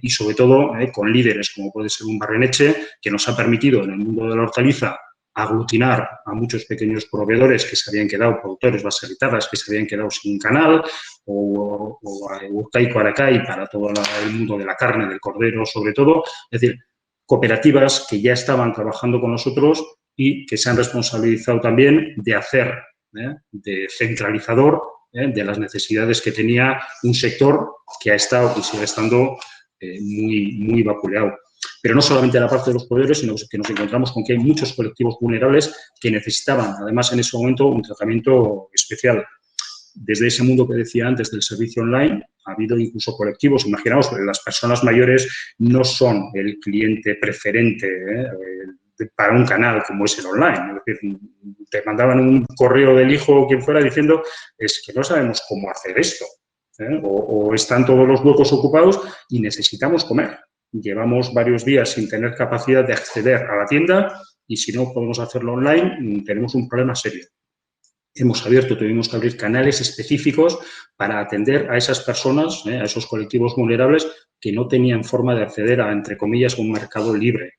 y, sobre todo, con líderes como puede ser un Barreneche, que nos ha permitido en el mundo de la hortaliza aglutinar a muchos pequeños proveedores que se habían quedado, productores baserritarras que se habían quedado sin canal, o a Urtaico Aracay para todo el mundo de la carne, del cordero, sobre todo. Es decir, cooperativas que ya estaban trabajando con nosotros y que se han responsabilizado también de hacer de centralizador de las necesidades que tenía un sector que ha estado y sigue estando muy vapuleado. Pero no solamente la parte de los proveedores, sino que nos encontramos con que hay muchos colectivos vulnerables que necesitaban, además, en ese momento, un tratamiento especial. Desde ese mundo que decía antes del servicio online, ha habido incluso colectivos, imaginaos, las personas mayores no son el cliente preferente para un canal como es el online. Es decir, te mandaban un correo del hijo o quien fuera diciendo es que no sabemos cómo hacer esto, o están todos los huecos ocupados y necesitamos comer. Llevamos varios días sin tener capacidad de acceder a la tienda y si no podemos hacerlo online, tenemos un problema serio. Tuvimos que abrir canales específicos para atender a esas personas, a esos colectivos vulnerables que no tenían forma de acceder a, entre comillas, un mercado libre.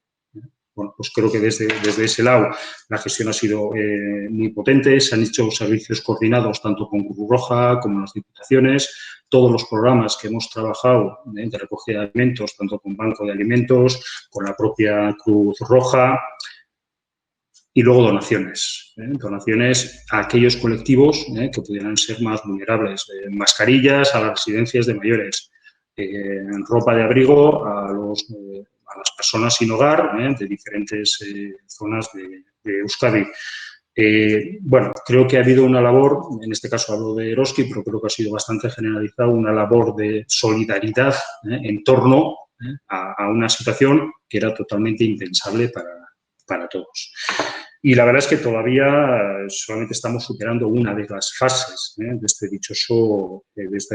Bueno, pues creo que desde ese lado la gestión ha sido muy potente, se han hecho servicios coordinados tanto con Cruz Roja como las diputaciones, todos los programas que hemos trabajado de recogida de alimentos, tanto con Banco de Alimentos, con la propia Cruz Roja, y luego donaciones, donaciones a aquellos colectivos que pudieran ser más vulnerables, mascarillas a las residencias de mayores, ropa de abrigo a las personas sin hogar de diferentes zonas de Euskadi. Bueno, creo que ha habido una labor, en este caso hablo de Eroski, pero creo que ha sido bastante generalizada, una labor de solidaridad en torno a una situación que era totalmente impensable para todos. Y la verdad es que todavía solamente estamos superando una de las fases de esta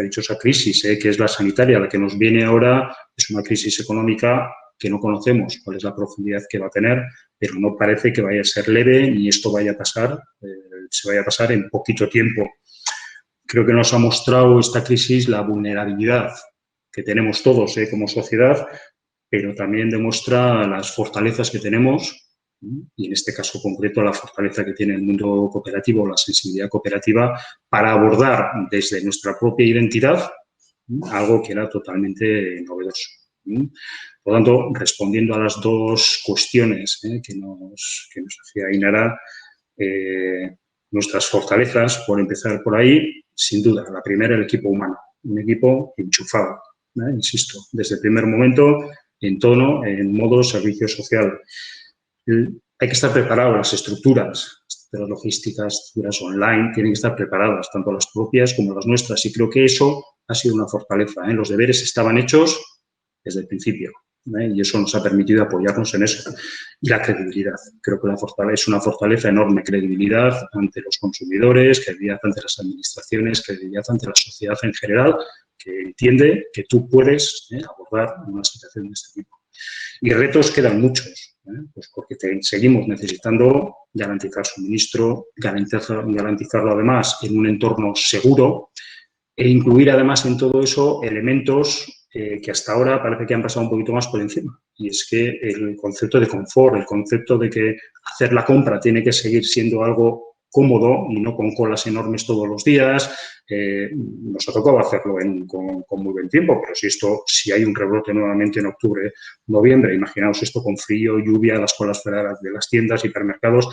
dichosa crisis, que es la sanitaria. La que nos viene ahora es una crisis económica que no conocemos cuál es la profundidad que va a tener, pero no parece que vaya a ser leve ni esto vaya a pasar, se vaya a pasar en poquito tiempo. Creo que nos ha mostrado esta crisis la vulnerabilidad que tenemos todos como sociedad, pero también demuestra las fortalezas que tenemos y en este caso concreto la fortaleza que tiene el mundo cooperativo, la sensibilidad cooperativa, para abordar desde nuestra propia identidad algo que era totalmente novedoso. Por lo tanto, respondiendo a las dos cuestiones que nos hacía Ainara, nuestras fortalezas, por empezar por ahí, sin duda, la primera, el equipo humano, un equipo enchufado, insisto, desde el primer momento, en modo servicio social. Hay que estar preparados, las estructuras logísticas, estructuras online, tienen que estar preparadas, tanto las propias como las nuestras, y creo que eso ha sido una fortaleza. Los deberes estaban hechos desde el principio, y eso nos ha permitido apoyarnos en eso. Y la credibilidad, creo que es una fortaleza enorme, credibilidad ante los consumidores, credibilidad ante las administraciones, credibilidad ante la sociedad en general, que entiende que tú puedes abordar una situación de este tipo. Y retos quedan muchos, pues porque seguimos necesitando garantizar suministro, garantizarlo además en un entorno seguro e incluir además en todo eso elementos que hasta ahora parece que han pasado un poquito más por encima. Y es que el concepto de confort, el concepto de que hacer la compra tiene que seguir siendo algo cómodo y no con colas enormes todos los días. Nos ha tocado hacerlo con muy buen tiempo, pero si hay un rebrote nuevamente en octubre, noviembre, imaginaos esto con frío, lluvia, las colas fuera de las tiendas, hipermercados.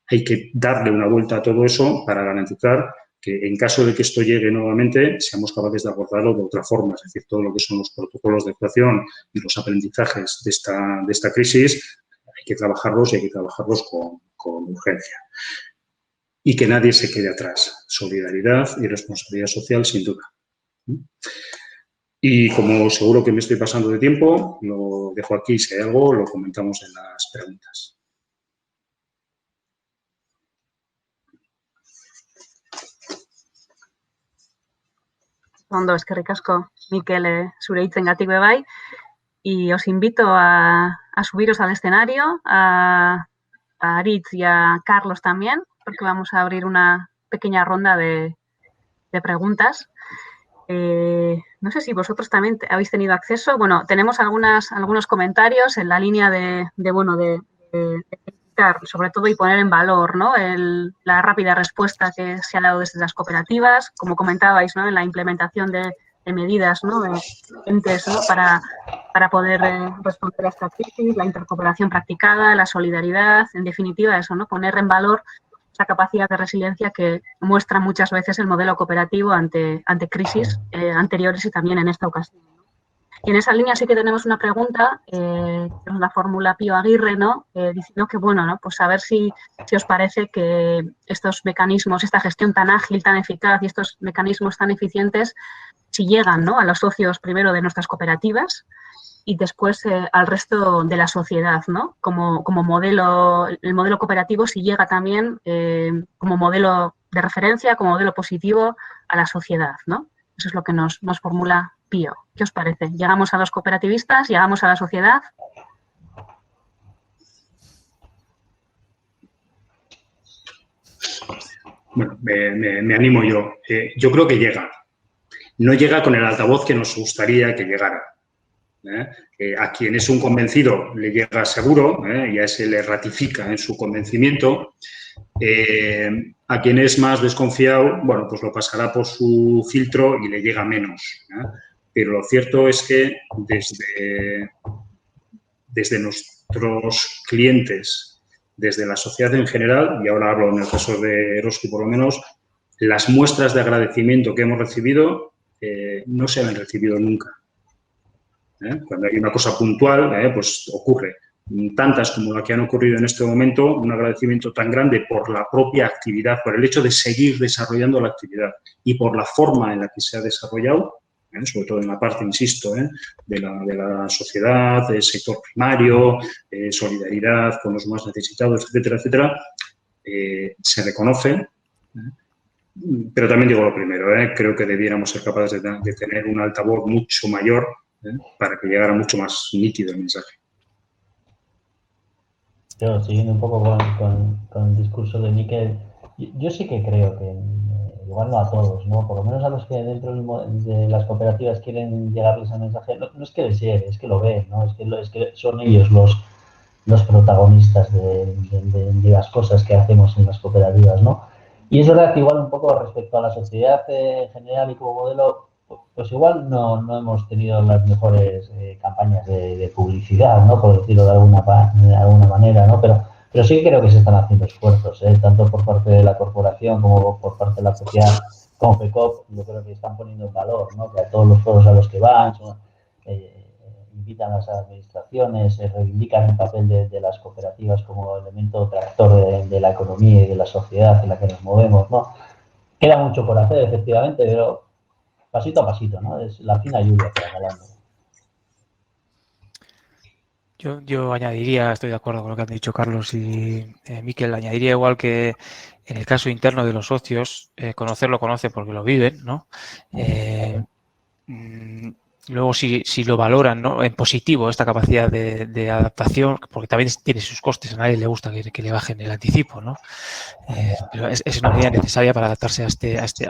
Hay que darle una vuelta a todo eso para garantizar que en caso de que esto llegue nuevamente, seamos capaces de abordarlo de otra forma. Es decir, todo lo que son los protocolos de actuación y los aprendizajes de esta crisis, hay que trabajarlos y hay que trabajarlos con urgencia. Y que nadie se quede atrás. Solidaridad y responsabilidad social, sin duda. Y como seguro que me estoy pasando de tiempo, lo dejo aquí. Si hay algo, lo comentamos en las preguntas. Ondo, eskerrik asko, Mikel, zure hitzengatik bai. Y os invito a subiros al escenario, a Aritz y a Carlos también, porque vamos a abrir una pequeña ronda de preguntas. No sé si vosotros también habéis tenido acceso. Bueno, tenemos algunos comentarios en la línea de sobre todo y poner en valor, ¿no? La rápida respuesta que se ha dado desde las cooperativas, como comentabais, ¿no? En la implementación de medidas, ¿no? Entes, ¿no? Para poder responder a esta crisis, la intercooperación practicada, la solidaridad, en definitiva eso, ¿no? Poner en valor esa capacidad de resiliencia que muestra muchas veces el modelo cooperativo ante crisis anteriores y también en esta ocasión. Y en esa línea sí que tenemos una pregunta, la fórmula Pío Aguirre, ¿no? Diciendo que, bueno, ¿no? Pues a ver si os parece que estos mecanismos, esta gestión tan ágil, tan eficaz y estos mecanismos tan eficientes, si llegan, ¿no? A los socios primero de nuestras cooperativas y después al resto de la sociedad, ¿no? Como modelo, el modelo cooperativo si llega también como modelo de referencia, como modelo positivo a la sociedad, ¿no? Eso es lo que nos formula Pío. ¿Qué os parece? ¿Llegamos a los cooperativistas? ¿Llegamos a la sociedad? Bueno, me animo yo. Yo creo que llega. No llega con el altavoz que nos gustaría que llegara. A quien es un convencido le llega seguro y a ese le ratifica en su convencimiento. A quien es más desconfiado, bueno, pues lo pasará por su filtro y le llega menos. Pero lo cierto es que desde nuestros clientes, desde la sociedad en general, y ahora hablo en el caso de Eroski por lo menos, las muestras de agradecimiento que hemos recibido no se han recibido nunca. Cuando hay una cosa puntual, pues ocurre. Tantas como la que han ocurrido en este momento, un agradecimiento tan grande por la propia actividad, por el hecho de seguir desarrollando la actividad y por la forma en la que se ha desarrollado, sobre todo en la parte, insisto, de la sociedad, del sector primario, solidaridad con los más necesitados, etcétera, etcétera, se reconoce. Pero también digo lo primero, creo que debiéramos ser capaces de tener un altavoz mucho mayor para que llegara mucho más nítido el mensaje. Yo, siguiendo un poco con el discurso de Mikel, yo sí que creo que, igual no a todos, ¿no? Por lo menos a los que dentro de las cooperativas quieren llegarles el mensaje, no es que les llegue, es que lo ven, ¿no? Es que son ellos los protagonistas de las cosas que hacemos en las cooperativas, ¿no? Y es verdad que igual un poco respecto a la sociedad general y como modelo, pues igual no hemos tenido las mejores campañas de publicidad, ¿no? Por decirlo de alguna manera, ¿no? Pero sí creo que se están haciendo esfuerzos, tanto por parte de la corporación como por parte de la propia Confecop. Yo creo que están poniendo en valor, ¿no? Que a todos los foros a los que van, invitan a las administraciones, reivindican el papel de las cooperativas como elemento tractor de la economía y de la sociedad en la que nos movemos, ¿no? Queda mucho por hacer, efectivamente, pero pasito a pasito, ¿no? Es la fina lluvia que va calando. Yo añadiría, estoy de acuerdo con lo que han dicho Carlos y Mikel, añadiría igual que en el caso interno de los socios, conocerlo conoce porque lo viven, ¿no? luego si lo valoran, ¿no?, en positivo esta capacidad de adaptación, porque también tiene sus costes, a nadie le gusta que le bajen el anticipo, ¿no? Pero es una medida necesaria para adaptarse a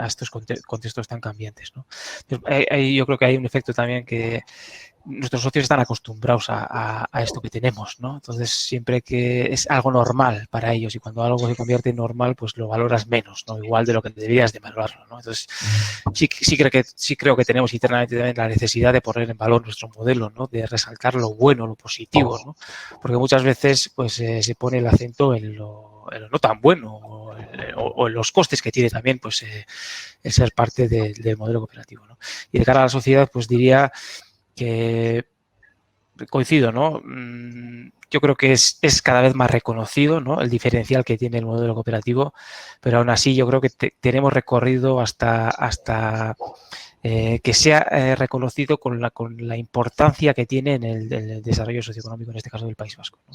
estos contextos tan cambiantes, ¿no? Entonces, yo creo que hay un efecto también que nuestros socios están acostumbrados a esto que tenemos, ¿no? Entonces, siempre que es algo normal para ellos y cuando algo se convierte en normal, pues lo valoras menos, ¿no? Igual de lo que deberías de valorarlo, ¿no? Entonces, sí creo que tenemos internamente también la necesidad de poner en valor nuestro modelo, ¿no? De resaltar lo bueno, lo positivo, ¿no? Porque muchas veces, pues, se pone el acento en lo no tan bueno o en los costes que tiene también, pues, el ser parte del modelo cooperativo, ¿no? Y de cara a la sociedad, pues diría que coincido, ¿no? Yo creo que es cada vez más reconocido, ¿no?, el diferencial que tiene el modelo cooperativo, pero aún así yo creo que tenemos recorrido hasta que sea reconocido con la importancia que tiene en el desarrollo socioeconómico, en este caso del País Vasco, ¿no?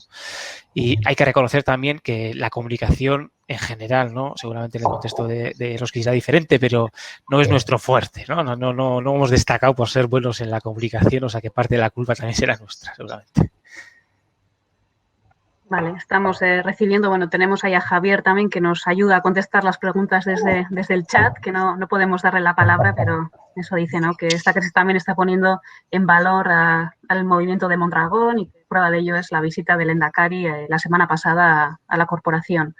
Y hay que reconocer también que la comunicación en general, ¿no?, seguramente en el contexto de Eroski será diferente, pero no es nuestro fuerte, ¿no? No hemos destacado por ser buenos en la comunicación, o sea que parte de la culpa también será nuestra, seguramente. Vale, estamos recibiendo, bueno, tenemos ahí a Javier también que nos ayuda a contestar las preguntas desde el chat, que no podemos darle la palabra, pero eso dice, ¿no?, que esta crisis también está poniendo en valor al movimiento de Mondragón y que prueba de ello es la visita del Lehendakari la semana pasada a la corporación.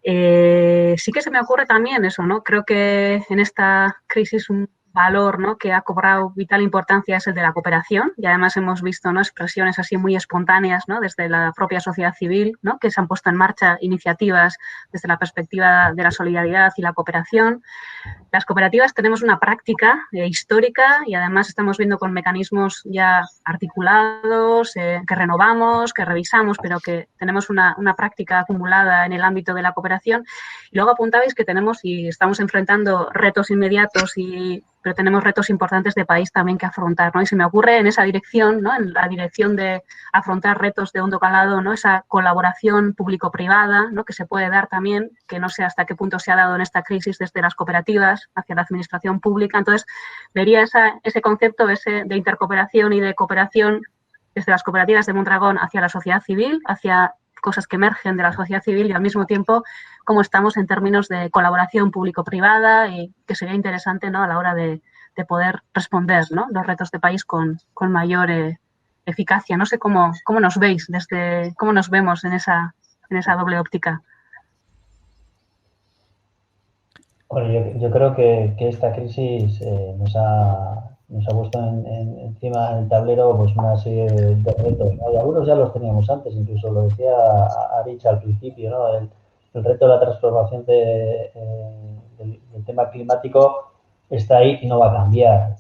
Sí que se me ocurre también eso, ¿no? Creo que en esta crisis un valor, ¿no?, que ha cobrado vital importancia es el de la cooperación y además hemos visto, ¿no?, expresiones así muy espontáneas, ¿no?, desde la propia sociedad civil, ¿no?, que se han puesto en marcha iniciativas desde la perspectiva de la solidaridad y la cooperación. Las cooperativas tenemos una práctica histórica y además estamos viendo con mecanismos ya articulados, que renovamos, que revisamos, pero que tenemos una práctica acumulada en el ámbito de la cooperación. Y luego apuntabais que tenemos y estamos enfrentando retos inmediatos, pero tenemos retos importantes de país también que afrontar, ¿no? Y se me ocurre en esa dirección, ¿no?, en la dirección de afrontar retos de hondo calado, ¿no?, esa colaboración público-privada, ¿no?, que se puede dar también, que no sé hasta qué punto se ha dado en esta crisis desde las cooperativas hacia la administración pública. Entonces, vería ese concepto de intercooperación y de cooperación desde las cooperativas de Mondragón hacia la sociedad civil, hacia cosas que emergen de la sociedad civil y al mismo tiempo cómo estamos en términos de colaboración público-privada y que sería interesante, ¿no?, a la hora de poder responder, ¿no?, los retos de país con mayor eficacia. No sé cómo nos veis, cómo nos vemos en esa doble óptica. Bueno, yo creo que esta crisis nos ha puesto encima del tablero pues una serie de retos, ¿no? Y algunos ya los teníamos antes, incluso lo decía Arich al principio, ¿no? El reto de la transformación del tema climático está ahí y no va a cambiar.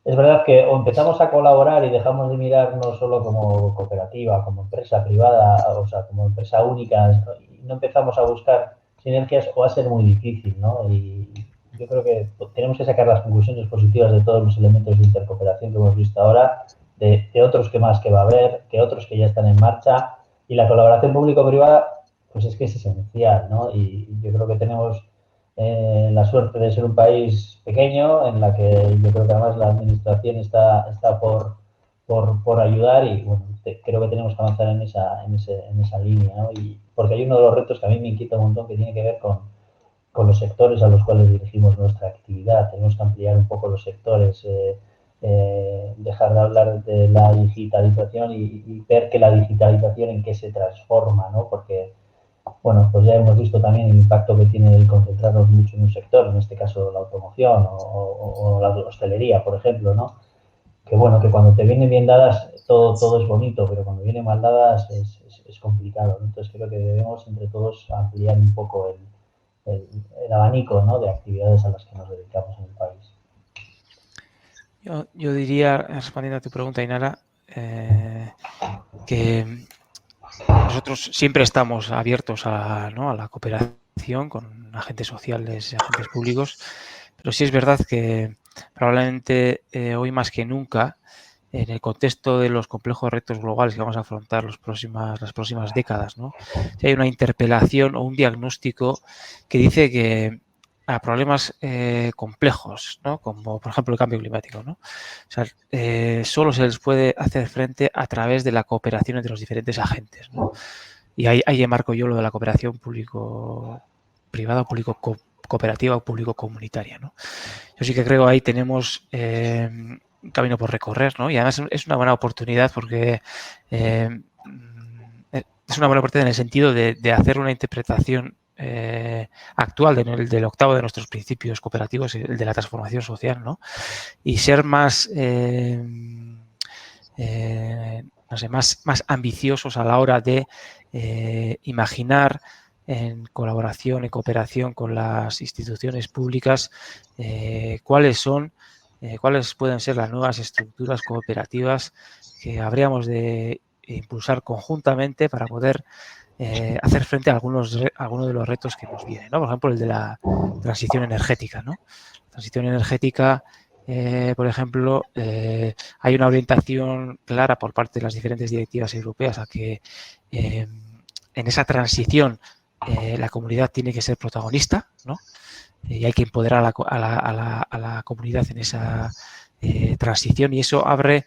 Es verdad que o empezamos a colaborar y dejamos de mirar no solo como cooperativa, como empresa privada, o sea, como empresa única, y no empezamos a buscar sinergias, o va a ser muy difícil, ¿no? Y yo creo que tenemos que sacar las conclusiones positivas de todos los elementos de intercooperación que hemos visto ahora, de otros que más que va a haber, que otros que ya están en marcha, y la colaboración público-privada, pues es que es esencial, ¿no? Y yo creo que tenemos la suerte de ser un país pequeño en la que yo creo que además la administración está por ayudar y bueno, creo que tenemos que avanzar en esa línea, ¿no? Y porque hay uno de los retos que a mí me inquieta un montón que tiene que ver con los sectores a los cuales dirigimos nuestra actividad. Tenemos que ampliar un poco los sectores, dejar de hablar de la digitalización y ver que la digitalización en qué se transforma, ¿no? Porque bueno, pues ya hemos visto también el impacto que tiene el concentrarnos mucho en un sector, en este caso la automoción o la hostelería, por ejemplo, ¿no? Que bueno, que cuando te vienen bien dadas todo es bonito, pero cuando vienen mal dadas es complicado, ¿no? Entonces creo que debemos entre todos ampliar un poco el abanico, ¿no?, de actividades a las que nos dedicamos en el país. Yo diría, respondiendo a tu pregunta, Inara, que nosotros siempre estamos abiertos a la cooperación con agentes sociales y agentes públicos, pero sí es verdad que probablemente hoy más que nunca, en el contexto de los complejos retos globales que vamos a afrontar las próximas décadas, ¿no?, si hay una interpelación o un diagnóstico que dice que a problemas complejos, ¿no? Como por ejemplo el cambio climático, ¿no? O sea, solo se les puede hacer frente a través de la cooperación entre los diferentes agentes, ¿no? Y ahí enmarco yo lo de la cooperación público-privada, público-cooperativa o público-comunitaria, ¿no? Yo sí que creo ahí tenemos un camino por recorrer, ¿no? Y además es una buena oportunidad porque es una buena oportunidad en el sentido de hacer una interpretación actual del octavo de nuestros principios cooperativos, el de la transformación social, ¿no? Y ser más, no sé, más ambiciosos a la hora de imaginar en colaboración, en cooperación con las instituciones públicas, cuáles pueden ser las nuevas estructuras cooperativas que habríamos de impulsar conjuntamente para poder hacer frente a algunos de los retos que nos vienen, ¿no? Por ejemplo, el de la transición energética, ¿no? La transición energética, por ejemplo, hay una orientación clara por parte de las diferentes directivas europeas a que en esa transición la comunidad tiene que ser protagonista, ¿no? Y hay que empoderar a la comunidad en esa transición, y eso abre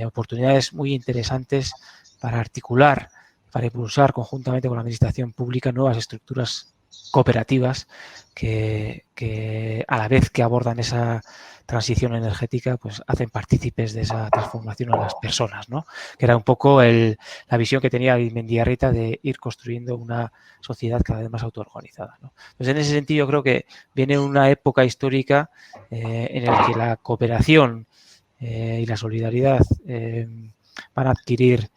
oportunidades muy interesantes para articular, para impulsar conjuntamente con la administración pública nuevas estructuras cooperativas que a la vez que abordan esa transición energética, pues hacen partícipes de esa transformación a las personas, ¿no? Que era un poco la visión que tenía Mendiarrita de ir construyendo una sociedad cada vez más autoorganizada, ¿no? Pues en ese sentido creo que viene una época histórica en la que la cooperación y la solidaridad van a adquirir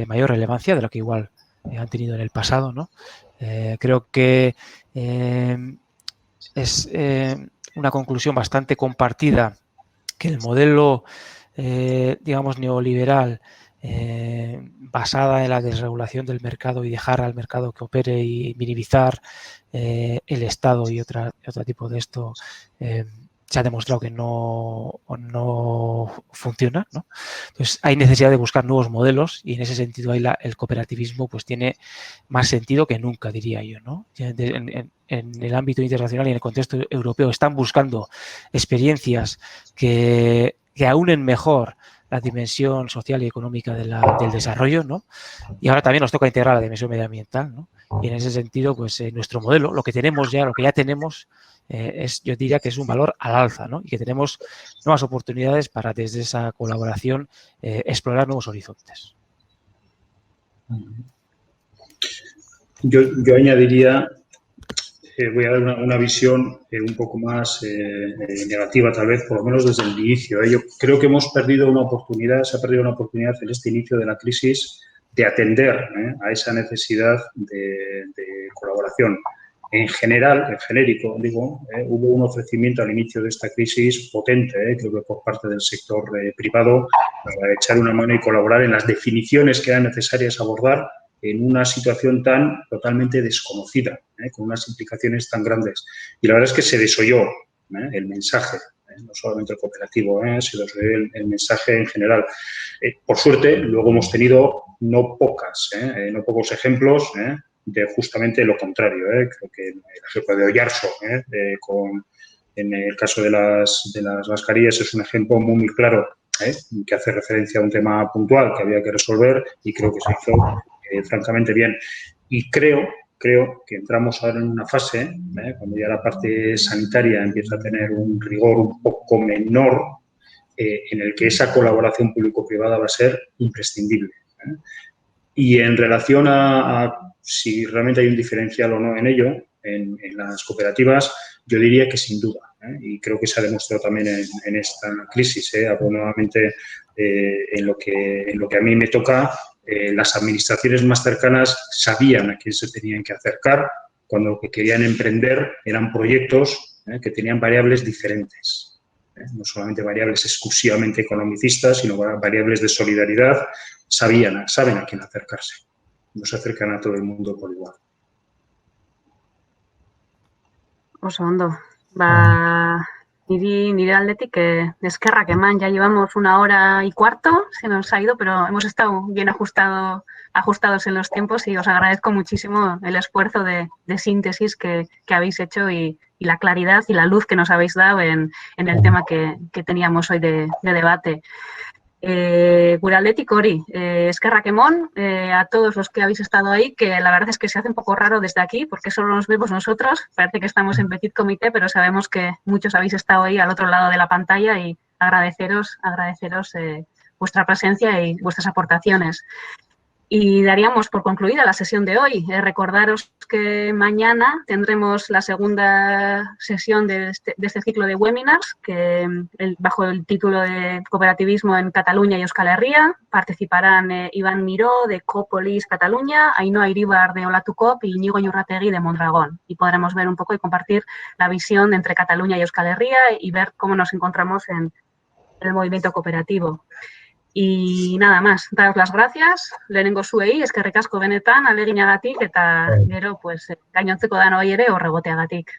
mayor relevancia de lo que igual han tenido en el pasado, ¿no? Creo que es una conclusión bastante compartida que el modelo, digamos, neoliberal basada en la desregulación del mercado y dejar al mercado que opere y minimizar el Estado y otro tipo de esto se ha demostrado que no funciona, ¿no? Entonces hay necesidad de buscar nuevos modelos y en ese sentido ahí el cooperativismo pues tiene más sentido que nunca, diría yo, ¿no? En el ámbito internacional y en el contexto europeo están buscando experiencias que aúnen mejor la dimensión social y económica del desarrollo, ¿no? Y ahora también nos toca integrar la dimensión medioambiental, ¿no? Y en ese sentido, pues nuestro modelo, lo que ya tenemos, yo diría que es un valor al alza, ¿no? Y que tenemos nuevas oportunidades para desde esa colaboración explorar nuevos horizontes. Yo añadiría, voy a dar una visión un poco más negativa tal vez, por lo menos desde el inicio. Yo creo que se ha perdido una oportunidad en este inicio de la crisis de atender a esa necesidad de colaboración. En general, en genérico, digo, hubo un ofrecimiento al inicio de esta crisis potente, creo que por parte del sector privado, para echar una mano y colaborar en las definiciones que eran necesarias abordar en una situación tan totalmente desconocida, con unas implicaciones tan grandes. Y la verdad es que se desoyó el mensaje, no solamente el cooperativo, se desoyó el mensaje en general. Por suerte, luego hemos tenido no pocos ejemplos de justamente lo contrario. Creo que el ejemplo de Oyarzo, en el caso de las mascarillas, es un ejemplo muy claro que hace referencia a un tema puntual que había que resolver y creo que se hizo francamente bien. Y creo que entramos ahora en una fase, cuando ya la parte sanitaria empieza a tener un rigor un poco menor, en el que esa colaboración público-privada va a ser imprescindible. Y en relación a si realmente hay un diferencial o no en ello, en las cooperativas, yo diría que sin duda. Y creo que se ha demostrado también en esta crisis. Hablo nuevamente en lo que a mí me toca. Las administraciones más cercanas sabían a quién se tenían que acercar cuando lo que querían emprender eran proyectos que tenían variables diferentes. No solamente variables exclusivamente economicistas, sino variables de solidaridad. Saben a quién acercarse. No se acercan a todo el mundo por igual. Oso ondo. Nire aldetik, eskerrak eman, ya llevamos 1 hora y cuarto, se nos ha ido, pero hemos estado bien ajustados en los tiempos y os agradezco muchísimo el esfuerzo de síntesis que habéis hecho y la claridad y la luz que nos habéis dado en el tema que teníamos hoy de debate. Gure aldetik hori, eskerrak emon a todos los que habéis estado ahí, que la verdad es que se hace un poco raro desde aquí, porque solo nos vemos nosotros, parece que estamos en petit comité, pero sabemos que muchos habéis estado ahí al otro lado de la pantalla y agradeceros vuestra presencia y vuestras aportaciones. Y daríamos por concluida la sesión de hoy. Recordaros que mañana tendremos la segunda sesión de este ciclo de webinars, que bajo el título de Cooperativismo en Cataluña y Euskal Herria participarán Iván Miró de Copolis Cataluña, Ainhoa Iribar de Olatucop y Íñigo Yurrategui de Mondragón. Y podremos ver un poco y compartir la visión entre Cataluña y Euskal Herria y ver cómo nos encontramos en el movimiento cooperativo. Y nada más, daros las gracias, lehenengo zuei, eskerrik asko benetan, aleginagatik eta gero, gainontzeko danoi ere horregoteagatik.